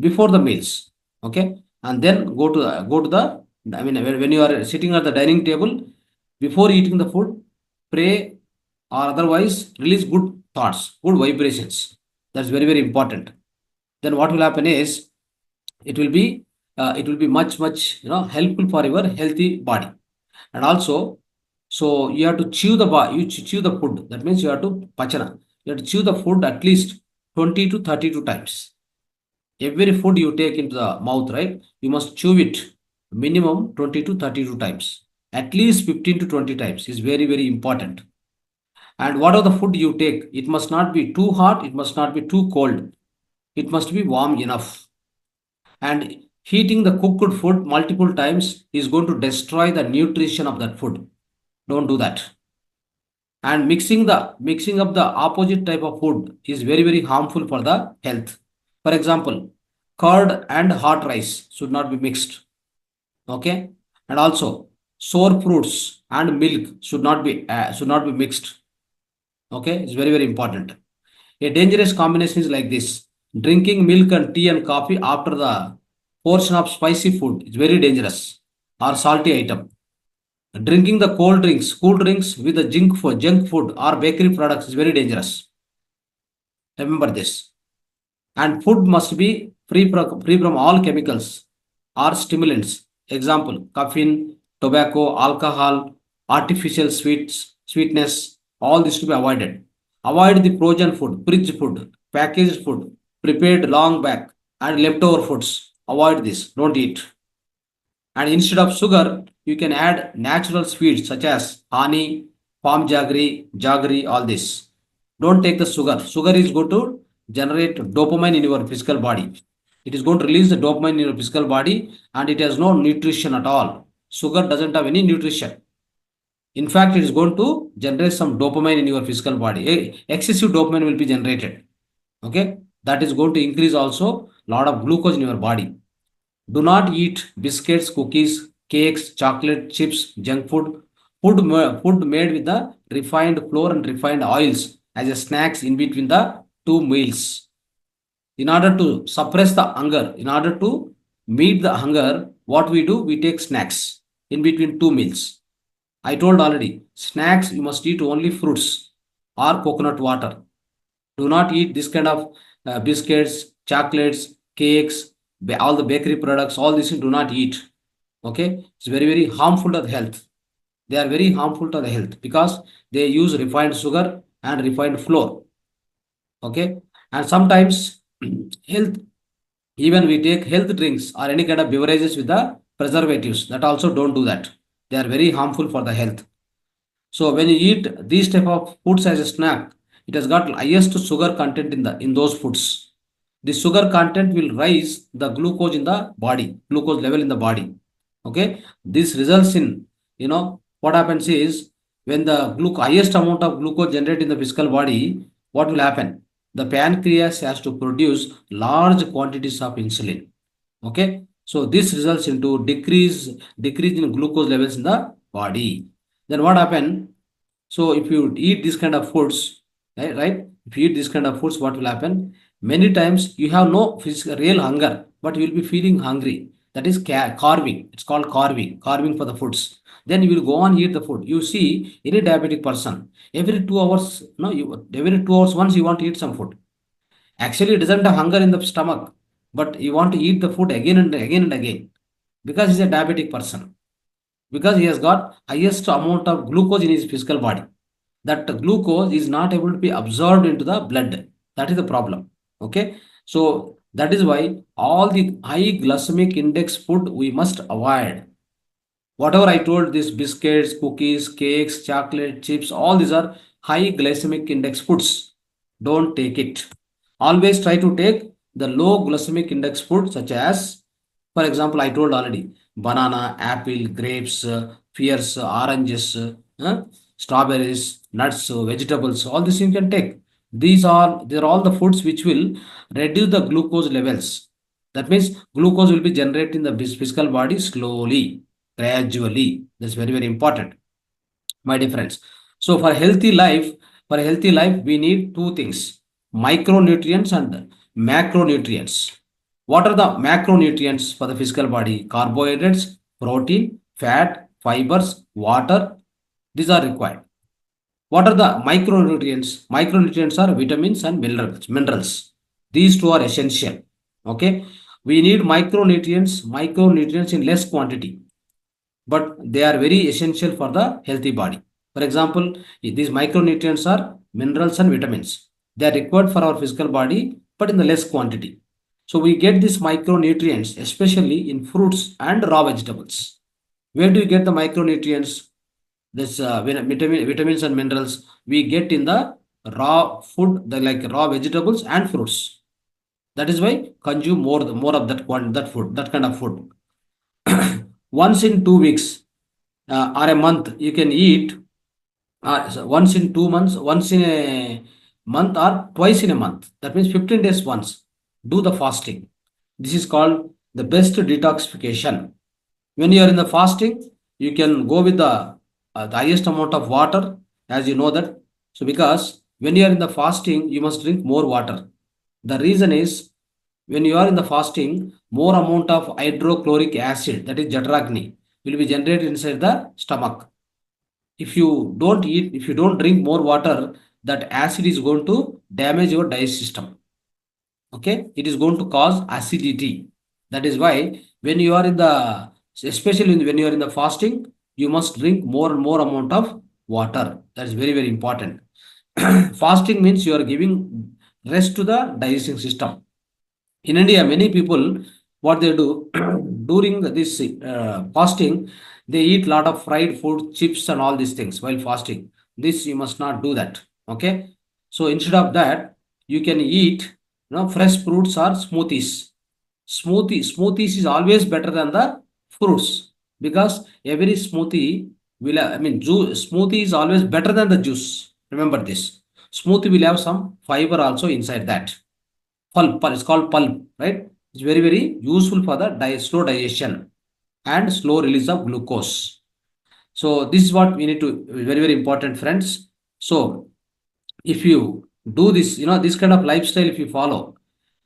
before the meals. Okay. And then go to the I mean, when you are sitting at the dining table, before eating the food, pray or otherwise release good thoughts, good vibrations. That's very, very important. Then what will happen is it will be much helpful for your healthy body. And also, so you have to chew chew the food. That means you have to pachana. You have to chew the food at least 20 to 32 times. Every food you take into the mouth, right? You must chew it minimum 20 to 32 times. At least 15 to 20 times is very, very important. And whatever the food you take, it must not be too hot, it must not be too cold. It must be warm enough. And heating the cooked food multiple times is going to destroy the nutrition of that food. Don't do that. And mixing up the opposite type of food is very, very harmful for the health. For example, curd and hot rice should not be mixed. Okay. And also, sour fruits and milk should not be mixed. Okay, it's very, very important. A dangerous combination is like this: drinking milk and tea and coffee after the portion of spicy food is very dangerous, or salty item. Drinking the cool drinks with the junk food or bakery products is very dangerous. Remember this. And food must be free from all chemicals or stimulants. Example: caffeine, tobacco, alcohol, artificial sweetness. All this to be avoided. Avoid the frozen food, fridge food, packaged food, prepared long back, and leftover foods. Avoid this. Don't eat. And instead of sugar, you can add natural sweets such as honey, palm jaggery, all this. Don't take the sugar. Sugar is going to generate dopamine in your physical body. It is going to release the dopamine in your physical body, and it has no nutrition at all. Sugar doesn't have any nutrition. In fact, it is going to generate some dopamine in your physical body. Excessive dopamine will be generated. Okay, that is going to increase also a lot of glucose in your body. Do not eat biscuits, cookies, cakes, chocolate, chips, junk food. Food made with the refined flour and refined oils as a snacks in between the two meals. In order to suppress the hunger, in order to meet the hunger, what we do, we take snacks in between two meals. I told already, snacks you must eat only fruits or coconut water. Do not eat this kind of biscuits, chocolates, cakes, all the bakery products, all this you do not eat. Okay, it's very, very harmful to the health. They are very harmful to the health because they use refined sugar and refined flour. Okay, and sometimes health, even we take health drinks or any kind of beverages with the preservatives, that also don't do that. They are very harmful for the health. So when you eat these type of foods as a snack, it has got highest sugar content in those foods. The sugar content will raise the glucose in the body, glucose level in the body. Okay, this results in, what happens is, when the highest amount of glucose generated in the physical body, what will happen? The pancreas has to produce large quantities of insulin. Okay, so this results into decrease in glucose levels in the body. Then what happen? So if you eat this kind of foods, right? If you eat this kind of foods, what will happen? Many times you have no physical real hunger, but you will be feeling hungry. That is carving. It's called carving for the foods. Then you will go on eat the food. You see any diabetic person, every 2 hours, no, every 2 hours once you want to eat some food. Actually, it doesn't have hunger in the stomach, but you want to eat the food again and again and again because he's a diabetic person, because he has got highest amount of glucose in his physical body. That glucose is not able to be absorbed into the blood. That is the problem. Okay, so that is why all the high glycemic index food we must avoid. Whatever I told, these biscuits, cookies, cakes, chocolate, chips, all these are high glycemic index foods. Don't take it. Always try to take the low glycemic index food, such as, for example, I told already, banana, apple, grapes, pears, oranges, strawberries, nuts, vegetables, all this you can take. They're all the foods which will reduce the glucose levels. That means glucose will be generated in the physical body slowly, gradually. That's very, very important, my dear friends. So for a healthy life, we need two things: micronutrients and macronutrients. What are the macronutrients for the physical body? Carbohydrates, protein, fat, fibers, water. These are required. What are the micronutrients? Micronutrients are vitamins and minerals. These two are essential. Okay. We need micronutrients in less quantity, but they are very essential for the healthy body. For example, these micronutrients are minerals and vitamins. They are required for our physical body, but in the less quantity. So we get these micronutrients especially in fruits and raw vegetables. Where do you get the micronutrients? This vitamins and minerals we get in the raw food, the like raw vegetables and fruits. That is why consume more of that food, that kind of food. Once in 2 weeks or a month, you can eat so once in 2 months, once in a month, or twice in a month. That means 15 days once. Do the fasting. This is called the best detoxification. When you are in the fasting, you can go with the highest amount of water, as you know that. So because when you are in the fasting, you must drink more water. The reason is, when you are in the fasting, more amount of hydrochloric acid, that is Jatragni, will be generated inside the stomach. If you don't drink more water, that acid is going to damage your digestive system. Okay, it is going to cause acidity. That is why when you are in the, especially when you are in the fasting, you must drink more and more amount of water. That is very, very important. Fasting means you are giving rest to the digestive system. In India, many people, what they do during this fasting, they eat lot of fried food, chips, and all these things while fasting. This you must not do that. Okay. So instead of that, you can eat, fresh fruits or smoothies. Smoothies is always better than the fruits, because every smoothie will, smoothie is always better than the juice. Remember this. Smoothie will have some fiber also inside that. Pulp, it's called pulp, right? It's very, very useful for the slow digestion and slow release of glucose. So this is what we need to, very, very important, friends. So if you do this, this kind of lifestyle, if you follow,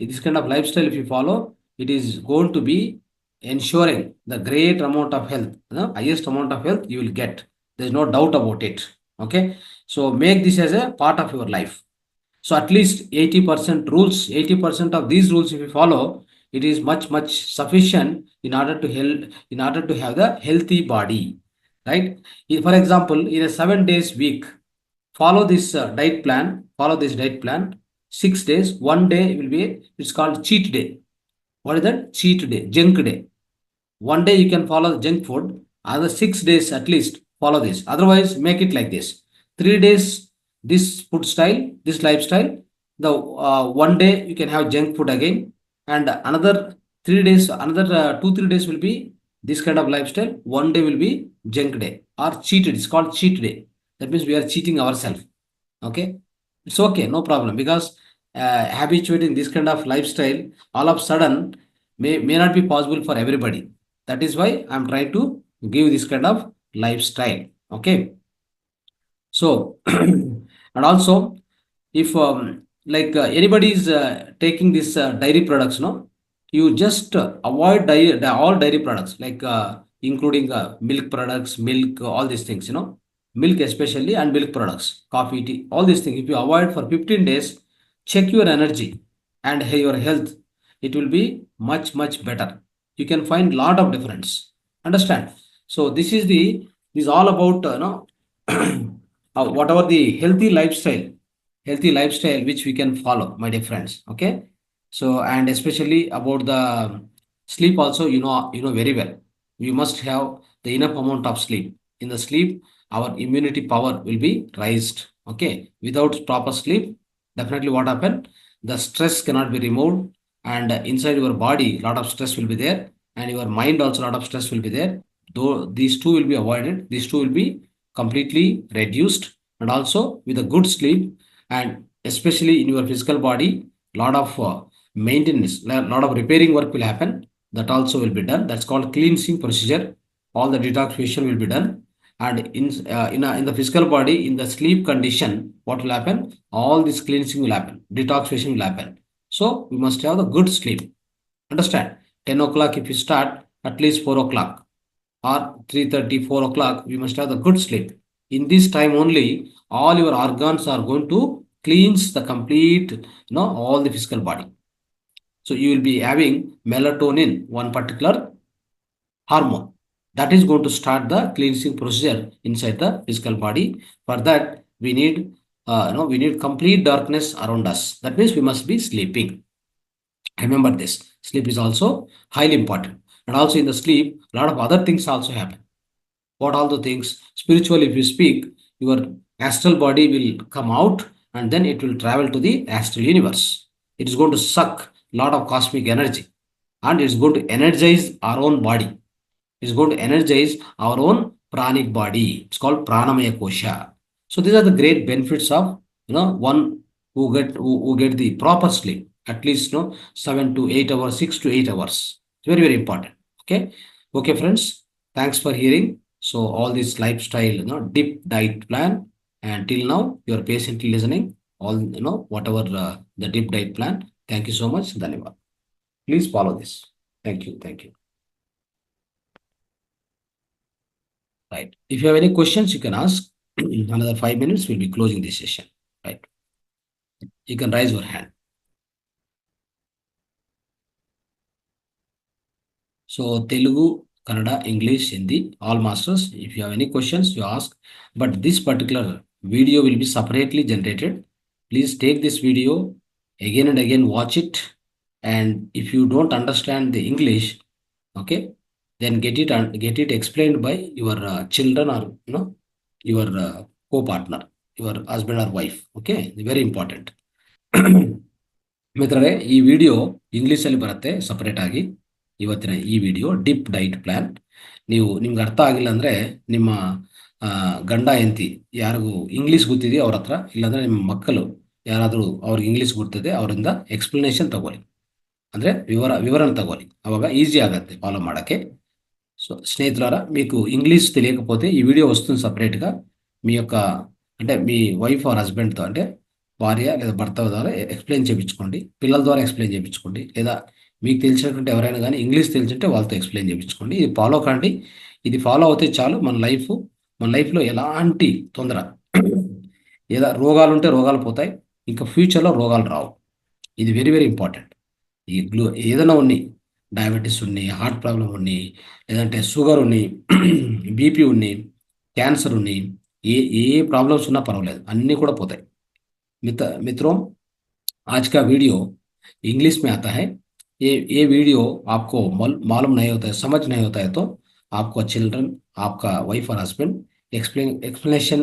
this kind of lifestyle, if you follow, it is going to be ensuring the great amount of health, highest amount of health you will get. There's no doubt about it. Okay. So make this as a part of your life. So at least 80% rules, 80% of these rules, if you follow, it is much, much sufficient in order to have the healthy body, right? For example, in a 7 days week, follow this diet plan, 6 days, one day will be, it's called cheat day. What is that? Cheat day, junk day. One day you can follow the junk food, other 6 days at least follow this. Otherwise, make it like this: 3 days this food style, this lifestyle. The one day you can have junk food again, and another 3 days, another 2 3 days will be this kind of lifestyle. One day will be junk day or cheated. It's called cheat day. That means we are cheating ourselves. Okay, it's okay, no problem, because habituating this kind of lifestyle all of a sudden may not be possible for everybody. That is why I'm trying to give this kind of lifestyle. Okay. So, and also, if anybody is taking this dairy products, no, you just avoid all dairy products, like including milk products, milk, all these things, milk especially, and milk products, coffee, tea, all these things. If you avoid for 15 days, check your energy and your health. It will be much, much better. You can find lot of difference. Understand? So this is all about whatever the healthy lifestyle which we can follow, my dear friends. Okay. So, and especially about the sleep also, very well. We must have the enough amount of sleep. In the sleep, our immunity power will be raised. Okay. Without proper sleep, definitely what happen? The stress cannot be removed, and inside your body, lot of stress will be there, and your mind also, lot of stress will be there. Though these two will be avoided, these two will be completely reduced, and also with a good sleep, and especially in your physical body, lot of maintenance, lot of repairing work will happen. That also will be done. That's called cleansing procedure. All the detoxification will be done. And in the physical body, in the sleep condition, what will happen? All this cleansing will happen, detoxification will happen. So we must have the good sleep. Understand? 10 o'clock if you start, at least 4 o'clock or 3:30, 4 o'clock, we must have the good sleep. In this time only, all your organs are going to cleanse the complete, all the physical body. So you will be having melatonin, one particular hormone, that is going to start the cleansing procedure inside the physical body. For that, we need, we need complete darkness around us. That means we must be sleeping. Remember this. Sleep is also highly important. And also in the sleep, a lot of other things also happen. What all the things? Spiritually, if you speak, your astral body will come out, and then it will travel to the astral universe. It is going to suck a lot of cosmic energy, and it's going to energize our own body. It's going to energize our own pranic body. It's called pranamaya kosha. So these are the great benefits of, one who get the proper sleep, at least 7 to 8 hours, 6 to 8 hours. It's very, very important. Okay. Okay, friends. Thanks for hearing. So all this lifestyle, deep diet plan, and till now you're patiently listening. All, whatever the deep diet plan. Thank you so much. Dhanyavad. Please follow this. Thank you. Thank you. Right. If you have any questions, you can ask. Another 5 minutes, we'll be closing this session. Right. You can raise your hand. So Telugu, Kannada, English, Hindi, all masters. If you have any questions, you ask. But this particular video will be separately generated. Please take this video again and again, watch it. And if you don't understand the English, okay, then get it explained by your children, or your co-partner, your husband or wife. Okay, very important. ಮಿತ್ರರೇ, ಈ video ಇಂಗ್ಲೀಷಲ್ಲಿ ಬರುತ್ತೆ separate ಆಗಿ. ಇವತ್ತಿನ ಈ video drip diet plan, ನಿಮ್ಗೆ ಅರ್ಥ ಆಗಿಲ್ಲ ಅಂದರೆ ನಿಮ್ಮ ಗಂಡ ಹೆಂಡತಿ ಯಾರಿಗೂ ಇಂಗ್ಲೀಷ್ ಗೊತ್ತಿದೆಯೋ ಅವ್ರ ಹತ್ರ, ಇಲ್ಲಾಂದರೆ ನಿಮ್ಮ ಮಕ್ಕಳು ಯಾರಾದರೂ ಅವ್ರಿಗೆ ಇಂಗ್ಲೀಷ್ ಗೊತ್ತಿದೆ ಅವರಿಂದ ಎಕ್ಸ್ಪ್ಲನೇಷನ್ ತಗೊಳ್ಳಿ, ಅಂದರೆ వివరణ తగోలి. అವಾಗ ఈజీ ఆగತ್ತೆ ఫాలో ಮಾಡೋಕ್ಕೆ. సో స్నేహితులారా, మీకు ఇంగ్లీష్ తెలియకపోతే ఈ వీడియో వస్తుంది సపరేట్గా. మీ యొక్క, అంటే మీ వైఫ్ ఆర్ హస్బెండ్తో, అంటే భార్య లేదా భర్త ద్వారా ఎక్స్ప్లెయిన్ చేయించుకోండి, పిల్లల ద్వారా ఎక్స్ప్లెయిన్ చేయించుకోండి, లేదా మీకు తెలిసినటువంటి ఎవరైనా కానీ ఇంగ్లీష్ తెలిసింటే వాళ్ళతో ఎక్స్ప్లెయిన్ చేయించుకోండి. ఇది ఫాలో కండి. ఇది ఫాలో అవుతే చాలు మన లైఫ్లో ఎలాంటి తొందర ఏదో రోగాలు ఉంటే రోగాలు పోతాయి, ఇంకా ఫ్యూచర్లో రోగాలు రావు. ఇది వెరీ వెరీ ఇంపార్టెంట్. ఈ ఏదైనా ఉన్నాయి, డయాబెటీస్ ఉన్నాయి, హార్ట్ ప్రాబ్లం ఉన్నాయి, లేదంటే షుగర్ ఉన్నాయి, బీపీ ఉన్నాయి, క్యాన్సర్ ఉన్నాయి, ఏ ఏ ప్రాబ్లమ్స్ ఉన్నా పర్వాలేదు, అన్నీ కూడా పోతాయి. मित्रों, आज का वीडियो इंग्लिश में आता है। ये वीडियो आपको मालूम नहीं होता है, समझ नहीं होता है, तो आपको चिल्ड्रन, आपका वाइफ और हस्बैंड एक्सप्लेनेशन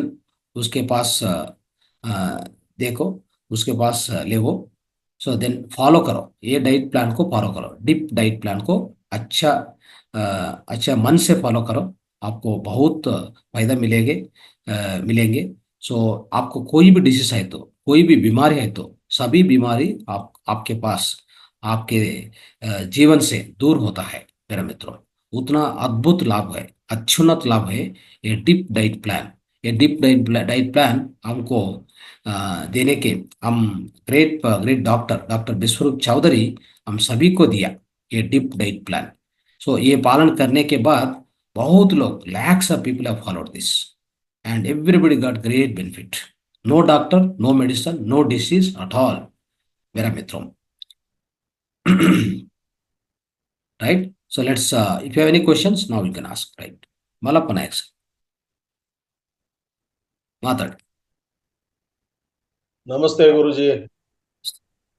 उसके पास अ, देखो, उसके पास ले वो। सो देन फॉलो करो, ये डाइट प्लान को फॉलो करो, डिप डाइट प्लान को अच्छा अच्छा मन से फॉलो करो। आपको बहुत फायदा मिलेंगे। सो आपको कोई भी डिसीज है, तो कोई भी बीमारी है, तो सभी बीमारी आपके पास, आपके जीवन से दूर होता है मेरे मित्रों। उतना अद्भुत लाभ है, अत्युन्नत लाभ है ये डिप डाइट प्लान। ये डिप डाइट प्लान हमको देने के हम ग्रेट ग्रेट डॉक्टर विश्वरूप चौधरी हम सभी को दिया ये डिप डाइट प्लान। सो ये पालन करने के बाद बहुत लोग, lakhs of people have followed this and everybody got great benefit. No doctor, no medicine, no disease at all. Vera mitrom. Right? So let's, if you have any questions, now you can ask, right? Malappa next. Matad. ನಮಸ್ತೆ ಗುರುಜಿ.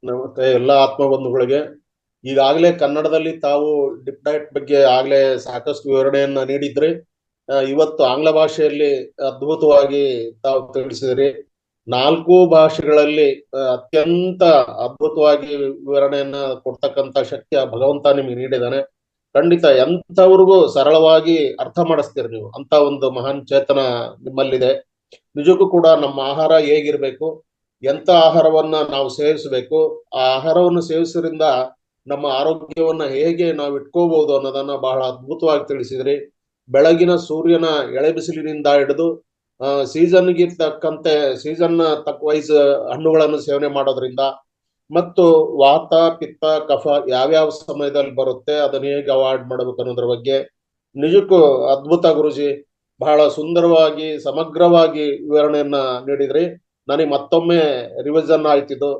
ನಮಸ್ತೆ ಎಲ್ಲ ಆತ್ಮಬಂಧುಗಳಿಗೆ. ಈಗಾಗಲೇ ಕನ್ನಡದಲ್ಲಿ ತಾವು drip diet ಬಗ್ಗೆ ಆಗಲೇ ಸಾಕಷ್ಟು ವಿವರಣೆಯನ್ನ ನೀಡಿದ್ರಿ. ಇವತ್ತು ಆಂಗ್ಲ ಭಾಷೆಯಲ್ಲಿ ಅದ್ಭುತವಾಗಿ ತಾವು ತಿಳಿಸಿದ್ರಿ. 4 ಭಾಷೆಗಳಲ್ಲಿ ಅತ್ಯಂತ ಅದ್ಭುತವಾಗಿ ವಿವರಣೆಯನ್ನ ಕೊಡ್ತಕ್ಕಂತ ಶಕ್ತಿ ಆ ಭಗವಂತ ನಿಮಗೆ ನೀಡಿದಾನೆ. ಖಂಡಿತ ಎಂಥವ್ರಿಗೂ ಸರಳವಾಗಿ ಅರ್ಥ ಮಾಡಿಸ್ತೀರಿ ನೀವು. ಅಂತ ಒಂದು ಮಹಾನ್ ಚೇತನ ನಿಮ್ಮಲ್ಲಿದೆ. ನಿಜಕ್ಕೂ ಕೂಡ ನಮ್ಮ ಆಹಾರ ಹೇಗಿರ್ಬೇಕು, ಎಂತ ಆಹಾರವನ್ನ ನಾವು ಸೇವಿಸಬೇಕು, ಆ ಆಹಾರವನ್ನು ಸೇವಿಸೋದ್ರಿಂದ ನಮ್ಮ ಆರೋಗ್ಯವನ್ನ ಹೇಗೆ ನಾವು ಇಟ್ಕೋಬಹುದು ಅನ್ನೋದನ್ನ ಬಹಳ ಅದ್ಭುತವಾಗಿ ತಿಳಿಸಿದ್ರಿ. ಬೆಳಗಿನ ಸೂರ್ಯನ ಎಳೆ ಬಿಸಿಲಿನಿಂದ ಹಿಡಿದು ಸೀಸನ್ಗೆ ತಕ್ಕಂತೆ ಸೀಸನ್ ತಕ್ಕ ವೈಸ್ ಹಣ್ಣುಗಳನ್ನು ಸೇವನೆ ಮಾಡೋದ್ರಿಂದ, ಮತ್ತು ವಾತ ಪಿತ್ತ ಕಫ ಯಾವ್ಯಾವ ಸಮಯದಲ್ಲಿ ಬರುತ್ತೆ ಅದನ್ನ ಹೇಗೆ ಅವಾಯ್ಡ್ ಮಾಡ್ಬೇಕು ಅನ್ನೋದ್ರ ಬಗ್ಗೆ ನಿಜಕ್ಕೂ ಅದ್ಭುತ ಗುರುಜಿ. ಬಹಳ ಸುಂದರವಾಗಿ ಸಮಗ್ರವಾಗಿ ವಿವರಣೆಯನ್ನ ನೀಡಿದ್ರಿ. ನನಗೆ ಮತ್ತೊಮ್ಮೆ ರಿವಿಷನ್ ಆಯ್ತಿದ್ದು.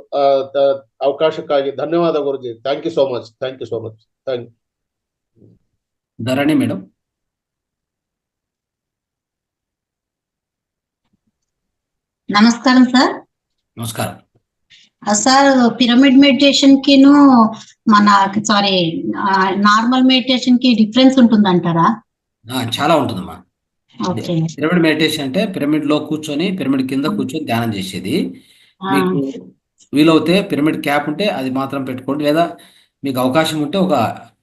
ಅವಕಾಶಕ್ಕಾಗಿ ಧನ್ಯವಾದ Guruji. Thank you so much. Thank you so much. Thank you. Dharani madam. నమస్కారం సార్. నమస్కారం సార్, పిరమిడ్ మెడిటేషన్ కిను మన నార్మల్ మెడిటేషన్ కి డిఫరెన్స్ ఉంటుందంటారా? చాలా ఉంటుందమ్మా. పిరమిడ్ మెడిటేషన్ అంటే పిరమిడ్ లో కూర్చొని, పిరమిడ్ కింద కూర్చొని ధ్యానం చేసేది. మీకు వీలవుతే పిరమిడ్ క్యాప్ ఉంటే అది మాత్రం పెట్టుకోండి, లేదా మీకు అవకాశం ఉంటే ఒక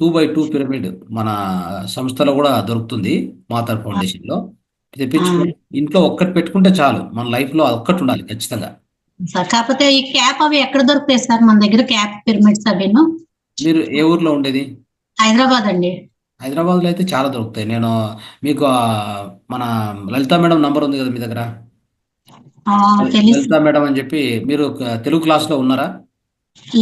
2x2 పిరమిడ్ మన సంస్థలో కూడా దొరుకుతుంది, మాతార్ ఫౌండేషన్ లో. తెప్పించుకొని ఇంట్లో ఒక్కటి పెట్టుకుంటే చాలు. మన లైఫ్ లో ఒక్కటి ఉండాలి ఖచ్చితంగా. కాకపోతే ఈ క్యాప్ అవి ఎక్కడ దొరుకుతాయి సార్? మన దగ్గర క్యాప్ పిరమిడ్స్ అవిను. మీరు ఏ ఊర్లో ఉండేది? హైదరాబాద్ అండి. హైదరాబాద్ లో అయితే చాలా దొరుకుతాయి. నేను మీకు మన లలితా మేడం నంబర్ ఉంది కదా మీ దగ్గర? లలితా మేడం అని చెప్పి, మీరు తెలుగు క్లాస్ లో ఉన్నారా?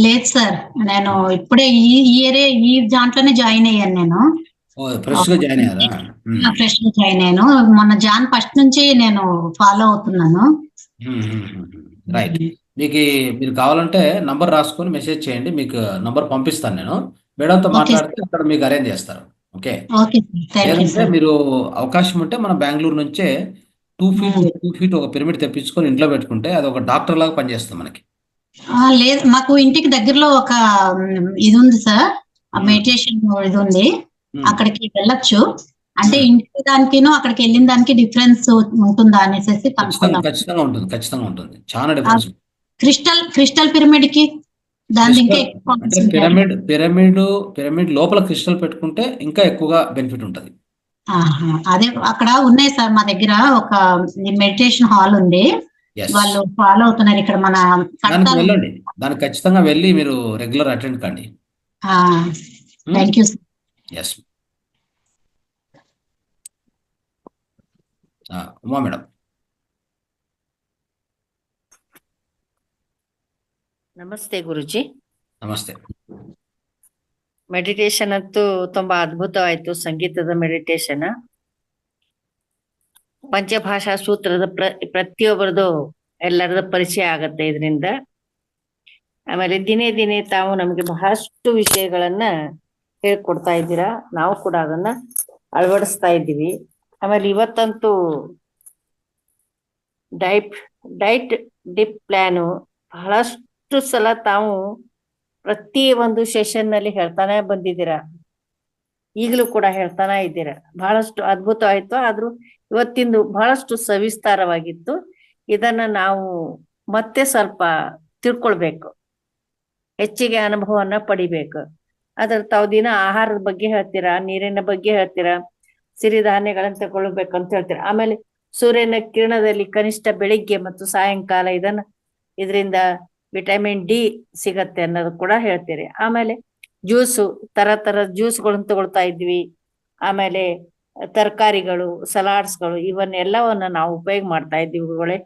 లేదు సార్, నేను ఇప్పుడే ఈ ఇయరే ఈ దాంట్లోనే జాయిన్ అయ్యాను. నేను ఫ్రెష్ గా జాయిన్ అయ్యారా? ఫ్రెష్ గా జాయిన్ అయ్యాను. మన జాన్ ఫస్ట్ నుంచి నేను ఫాలో అవుతున్నాను. రైట్. మీరు కావాలంటే నంబర్ రాసుకొని మెసేజ్ చేయండి, మీకు నంబర్ పంపిస్తాను నేను. మేడంతో మాట్లాడితే అక్కడ మీకు అరేంజ్ చేస్తారు. ఓకే. లేదంటే మీరు అవకాశం ఉంటే మన బెంగళూరు నుంచే 2 ఫీట్ ఒక పిరమిడ్ తెప్పించుకొని ఇంట్లో పెట్టుకుంటే అది ఒక డాక్టర్ లాగా పనిచేస్తుంది మనకి. లేదు, మాకు ఇంటికి దగ్గరలో ఒక ఇది ఉంది సార్, మెడిటేషన్ ఇది ఉంది. అక్కడికి వెళ్ళొచ్చు. అంటే ఇంటి దానికిను అక్కడికి వెళ్ళిన దానికి డిఫరెన్స్ ఉంటుందా అనేసి ఖచ్చితంగా ఉంటుంది. చాలా డిఫరెన్స్. క్రిస్టల్ పిరమిడ్ కి దానికి పిరమిడ్ లోపల క్రిస్టల్ పెట్టుకుంటే ఇంకా ఎక్కువగా బెనిఫిట్ ఉంటుంది. అదే అక్కడ ఉన్నాయి సార్, మా దగ్గర ఒక మెడిటేషన్ హాల్ ఉంది. వాళ్ళు ఫాలో అవుతున్నారు ఇక్కడ మన. వెళ్ళండి, దానికి ఖచ్చితంగా వెళ్ళి మీరు రెగ్యులర్ అటెండ్ కండి. Thank you. Yes. Uma madam. ನಮಸ್ತೆ ಗುರುಜಿ. ನಮಸ್ತೆ. ಮೆಡಿಟೇಷನ್ ಅಂತೂ ತುಂಬಾ ಅದ್ಭುತವಾಯ್ತು. ಸಂಗೀತದ ಮೆಡಿಟೇಷನ್, ಪಂಚಭಾಷಾ ಸೂತ್ರದ ಪ್ರತಿಯೊಬ್ಬರದು ಎಲ್ಲರದ ಪರಿಚಯ ಆಗತ್ತೆ ಇದರಿಂದ. ಆಮೇಲೆ ದಿನೇ ದಿನೇ ತಾವು ನಮಗೆ ಬಹಳಷ್ಟು ವಿಷಯಗಳನ್ನ ಹೇಳ್ಕೊಡ್ತಾ ಇದ್ದೀರಾ. ನಾವು ಕೂಡ ಅದನ್ನ ಅಳವಡಿಸ್ತಾ ಇದ್ದೀವಿ. ಆಮೇಲೆ ಇವತ್ತಂತೂ ಡೈಟ್ ಡಿಪ್ ಪ್ಲಾನು ಬಹಳಷ್ಟು ಸಲ ತಾವು ಪ್ರತಿ ಒಂದು ಸೆಷನ್ ನಲ್ಲಿ ಹೇಳ್ತಾನೆ ಬಂದಿದ್ದೀರಾ. ಈಗಲೂ ಕೂಡ ಹೇಳ್ತಾನೆ ಇದ್ದೀರಾ. ಬಹಳಷ್ಟು ಅದ್ಭುತ ಆಯ್ತು. ಆದ್ರೂ ಇವತ್ತಿಂದು ಬಹಳಷ್ಟು ಸವಿಸ್ತಾರವಾಗಿತ್ತು. ಇದನ್ನ ನಾವು ಮತ್ತೆ ಸ್ವಲ್ಪ ತಿಳ್ಕೊಳ್ಬೇಕು, ಹೆಚ್ಚಿಗೆ ಅನುಭವವನ್ನ ಪಡಿಬೇಕು. ಅದ್ರ ತಾವು ದಿನ ಆಹಾರದ ಬಗ್ಗೆ ಹೇಳ್ತೀರಾ, ನೀರಿನ ಬಗ್ಗೆ ಹೇಳ್ತೀರಾ, ಸಿರಿಧಾನ್ಯಗಳನ್ನ ತಗೊಳ್ಬೇಕಂತ ಹೇಳ್ತೀರಾ. ಆಮೇಲೆ ಸೂರ್ಯನ ಕಿರಣದಲ್ಲಿ ಕನಿಷ್ಠ ಬೆಳಿಗ್ಗೆ ಮತ್ತು ಸಾಯಂಕಾಲ ಇದರಿಂದ ವಿಟಮಿನ್ ಡಿ ಸಿಗತ್ತೆ ಅನ್ನೋದು ಕೂಡ ಹೇಳ್ತೀರಿ. ಆಮೇಲೆ ಜ್ಯೂಸು, ತರ ಜ್ಯೂಸ್ಗಳನ್ನ ತಗೊಳ್ತಾ ಇದ್ವಿ. ಆಮೇಲೆ ತರಕಾರಿಗಳು, ಸಲಾಡ್ಸ್ಗಳು, ಇವನ್ನೆಲ್ಲವನ್ನ ನಾವು ಉಪಯೋಗ ಮಾಡ್ತಾ ಇದ್ದೀವಿ. ಗುರುಗಳೇ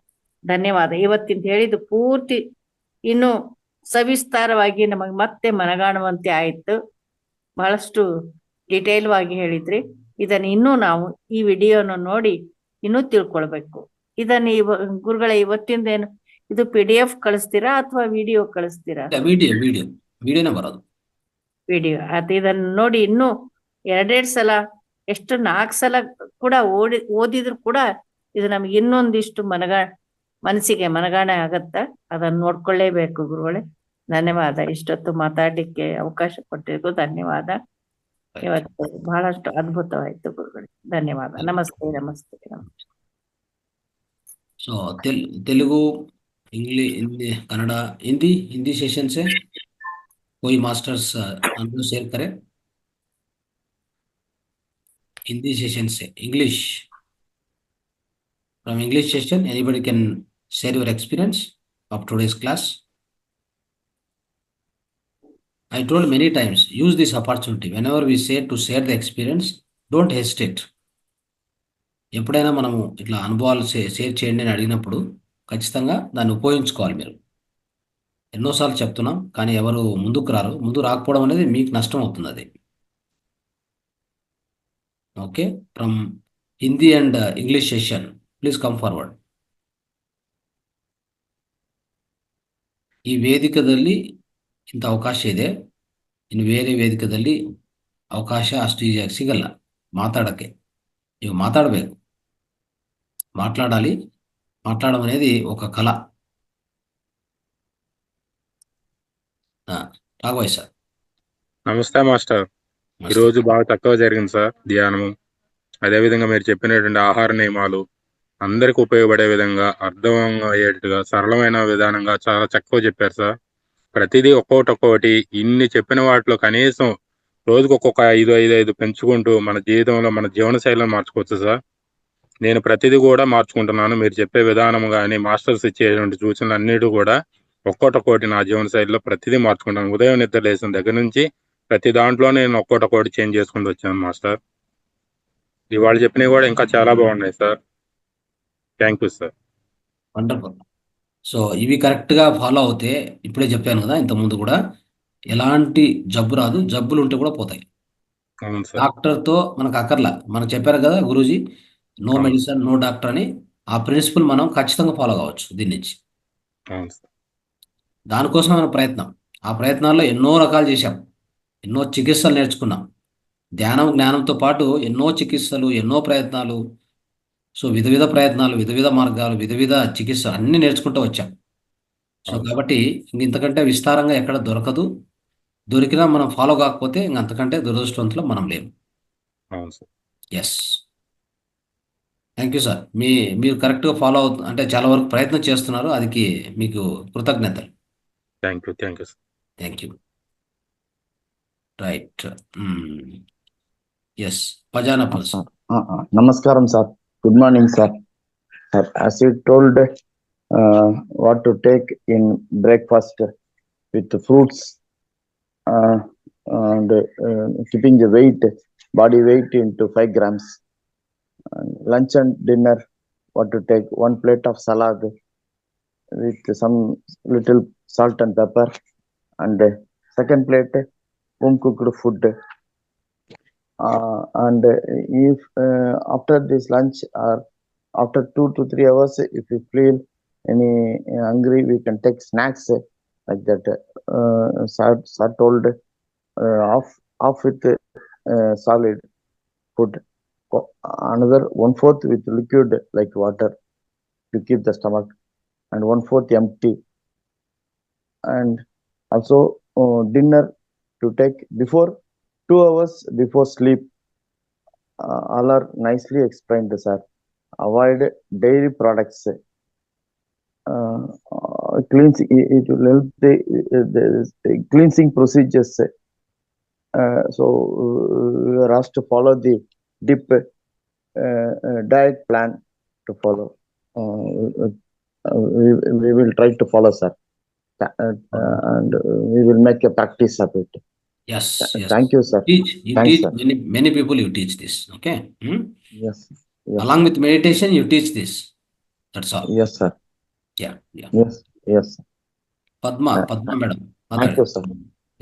ಧನ್ಯವಾದ. ಇವತ್ತಿಂದ ಹೇಳಿದ್ದು ಪೂರ್ತಿ ಇನ್ನು ಸವಿಸ್ತಾರವಾಗಿ ನಮಗೆ ಮತ್ತೆ ಮನಗಾಣುವಂತೆ ಆಯ್ತು. ಬಹಳಷ್ಟು ಡಿಟೇಲ್ವಾಗಿ ಹೇಳಿದ್ರಿ. ಇದನ್ನ ಇನ್ನೂ ನಾವು ಈ ವಿಡಿಯೋನ ನೋಡಿ ಇನ್ನೂ ತಿಳ್ಕೊಳ್ಬೇಕು. ಇದನ್ನ ಗುರುಗಳೇ ಇವತ್ತಿಂದ ಏನು ಇದು PDF ಕಳಿಸ್ತೀರಾ ಅಥವಾ ವಿಡಿಯೋ ಕಳಿಸ್ತೀರಾ? ವಿಡಿಯೋನೇ ಬರೋದು. ವಿಡಿಯೋ ಅದು. ಇದನ್ನ ನೋಡಿ ಇನ್ನೂ 2 ಸಲ, ಎಷ್ಟು 4 ಸಲ ಕೂಡ ಓದಿದ್ರು ಕೂಡ ಇದು ನಮ್ಗೆ ಇನ್ನೊಂದಿಷ್ಟು ಮನಸ್ಸಿಗೆ ಮನಗಾಣೆ ಆಗತ್ತ. ಅದನ್ನ ನೋಡ್ಕೊಳ್ಳೇಬೇಕು ಗುರುಗಳೇ. ಧನ್ಯವಾದ. ಇಷ್ಟೊತ್ತು ಮಾತಾಡ್ಲಿಕ್ಕೆ ಅವಕಾಶ ಕೊಟ್ಟಿದ್ದು ಧನ್ಯವಾದ. ಇವತ್ತು ಬಹಳಷ್ಟು ಅದ್ಭುತವಾಯ್ತು ಗುರುಗಳೇ. ಧನ್ಯವಾದ. ನಮಸ್ತೆ ನಮಸ್ತೆ ನಮಸ್ತೆ. So Telugu, English, Hindi, Kannada, Hindi session से कोई मास्टर्स हमको शेयर करे. हिंदी सेशन से English, from English session anybody can share your experience of today's class. I told many times, use this opportunity. Whenever we say to share the experience, don't hesitate. ఎప్పుడైనా మనము ఇట్లా అనుభవాలు share చేయండి అని అడిగినప్పుడు ఖచ్చితంగా దాన్ని ఉపయోగించుకోవాలి. మీరు ఎన్నోసార్లు చెప్తున్నాం, కానీ ఎవరు ముందుకు రారు. ముందు రాకపోవడం అనేది మీకు నష్టం అవుతుంది. అది okay. From Hindi and English session please come forward. ಈ ವೇದಿಕದಲ್ಲಿ ಇಂಥ ಅವಕಾಶ ಇದೆ. ಇನ್ನು ಬೇರೆ ವೇದಿಕದಲ್ಲಿ ಅವಕಾಶ ಅಷ್ಟು ಈಜಿಯಾಗಿ ಸಿಗಲ್ಲ మాట్లాడಕ್ಕೆ. ನೀವು మాట్లాడಬೇಕು, మాట్లాడాలి. మాట్లాడడం అనేది ఒక కళ. రాఘవయ్య సార్. నమస్తే మాస్టర్. ఈరోజు బాగా తక్కువ జరిగింది సార్ ధ్యానము. అదేవిధంగా మీరు చెప్పినటువంటి ఆహార నియమాలు అందరికి ఉపయోగపడే విధంగా, అర్థం అయ్యేట్టుగా, సరళమైన విధానంగా చాలా చక్కగా చెప్పారు సార్. ప్రతిదీ ఒక్కొక్కటి ఇన్ని చెప్పిన వాటిలో కనీసం రోజుకు ఒక్కొక్క 5 పెంచుకుంటూ మన జీవితంలో మన జీవన శైలిని మార్చుకోవచ్చు సార్. నేను ప్రతిదీ కూడా మార్చుకుంటున్నాను. మీరు చెప్పే విధానం కానీ, మాస్టర్స్ ఇచ్చేటువంటి సూచనలు అన్నిటి కూడా ఒక్కొక్కటి నా జీవన శైలిలో ప్రతిదీ మార్చుకుంటాను. ఉదయం నిద్ర లేచిన దగ్గర నుంచి ప్రతి దాంట్లో నేను ఒక్కొక్కటి చేంజ్ చేసుకుంటూ వచ్చాను మాస్టర్. ఇవాళ చెప్పినవి కూడా ఇంకా చాలా బాగున్నాయి sir. Thank you sir. Wonderful. So ఇవి కరెక్ట్గా ఫాలో అవుతే, ఇప్పుడే చెప్పాను కదా ఇంతకుముందు కూడా, ఎలాంటి జబ్బు రాదు. జబ్బులు ఉంటే కూడా పోతాయి. అవును సార్. డాక్టర్తో మనకు అక్కర్లా. మనకు చెప్పారు కదా Guruji, no medicine no doctor అని. ఆ ప్రిన్సిపల్ మనం ఖచ్చితంగా ఫాలో కావచ్చు దీని నుంచి. అవును సార్. దానికోసం మన ప్రయత్నం. ఆ ప్రయత్నాల్లో ఎన్నో రకాలు చేశాం, ఎన్నో చికిత్సలు నేర్చుకున్నాం. ధ్యానం జ్ఞానంతో పాటు ఎన్నో చికిత్సలు, ఎన్నో ప్రయత్నాలు. సో విధ ప్రయత్నాలు, విధ మార్గాలు, విధ చికిత్స అన్ని నేర్చుకుంటూ వచ్చాం. సో కాబట్టి ఇంతకంటే విస్తారంగా ఎక్కడ దొరకదు. దొరికినా మనం ఫాలో కాకపోతే అంతకంటే దురదృష్టవంతులు మనం లేము. అవును sir. Yes. Thank you sir. మీరు కరెక్ట్గా ఫాలో అవుతుంది అంటే చాలా వరకు ప్రయత్నం చేస్తున్నారు. అది మీకు కృతజ్ఞతలు. Thank you sir. Thank you. Right. Yes, పజానపల్ సార్. నమస్కారం sir. Good morning sir. As you told what to take in breakfast with fruits and keeping the body weight into 5 grams. Lunch and dinner, what to take 1 plate of salad with some little salt and pepper, and second plate home cooked food. And if after this lunch or after 2 to 3 hours, if you feel any hungry, we can take snacks like that. Sir told off with solid food, another 1/4 with liquid like water to keep the stomach, and 1/4 empty. And also dinner to take before 2 hours before sleep. All are nicely explained, sir. Avoid dairy products. Cleansing, it will help the cleansing procedures. So we are asked to follow the DIP diet plan to follow. We will try to follow, sir, and we will make a practice of it. Yes. Thank you, sir. You Thanks, teach sir. many people. You teach this. Okay. Yes. Along with meditation, you teach this. That's all. Yes, sir. Yeah. Yes. Padma madam. Thank you, sir.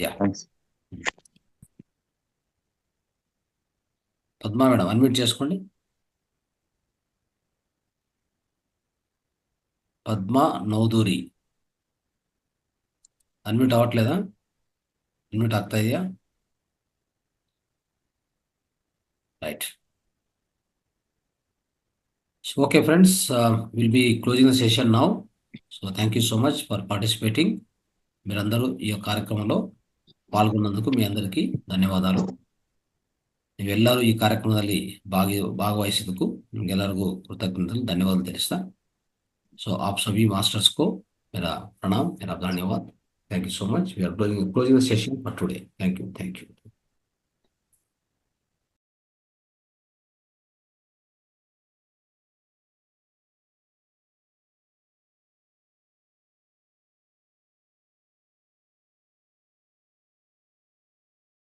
Yeah. Thanks. Padma madam unmute చేసుకోండి. Padma నౌదూరి unmute అవ్వట్లేదా? Unmute ಆಗ್ತಾ ಇದೆಯಾ? Right. So, okay, friends, we'll be closing the session now. So, thank you so much for participating. మీరందరూ ఈ కార్యక్రమంలో పాల్గొన్నందుకు మీ అందరికీ ಧನ್ಯವಾದಗಳು. ನೀವೆಲ್ಲರೂ ಈ ಕಾರ್ಯಕ್ರಮದಲ್ಲಿ ಭಾಗವಹಿಸಿದ್ದಕ್ಕೂ ನಿಮಗೆಲ್ಲರಿಗೂ ಕೃತಜ್ಞತೆಗಳು, ಧನ್ಯವಾದಗಳು ತಿಳಿಸ್ತಾ. So, आप सभी मास्टर्स को मेरा प्रणाम, मेरा धन्यवाद. Thank you so much. We are closing the session for today. Thank you.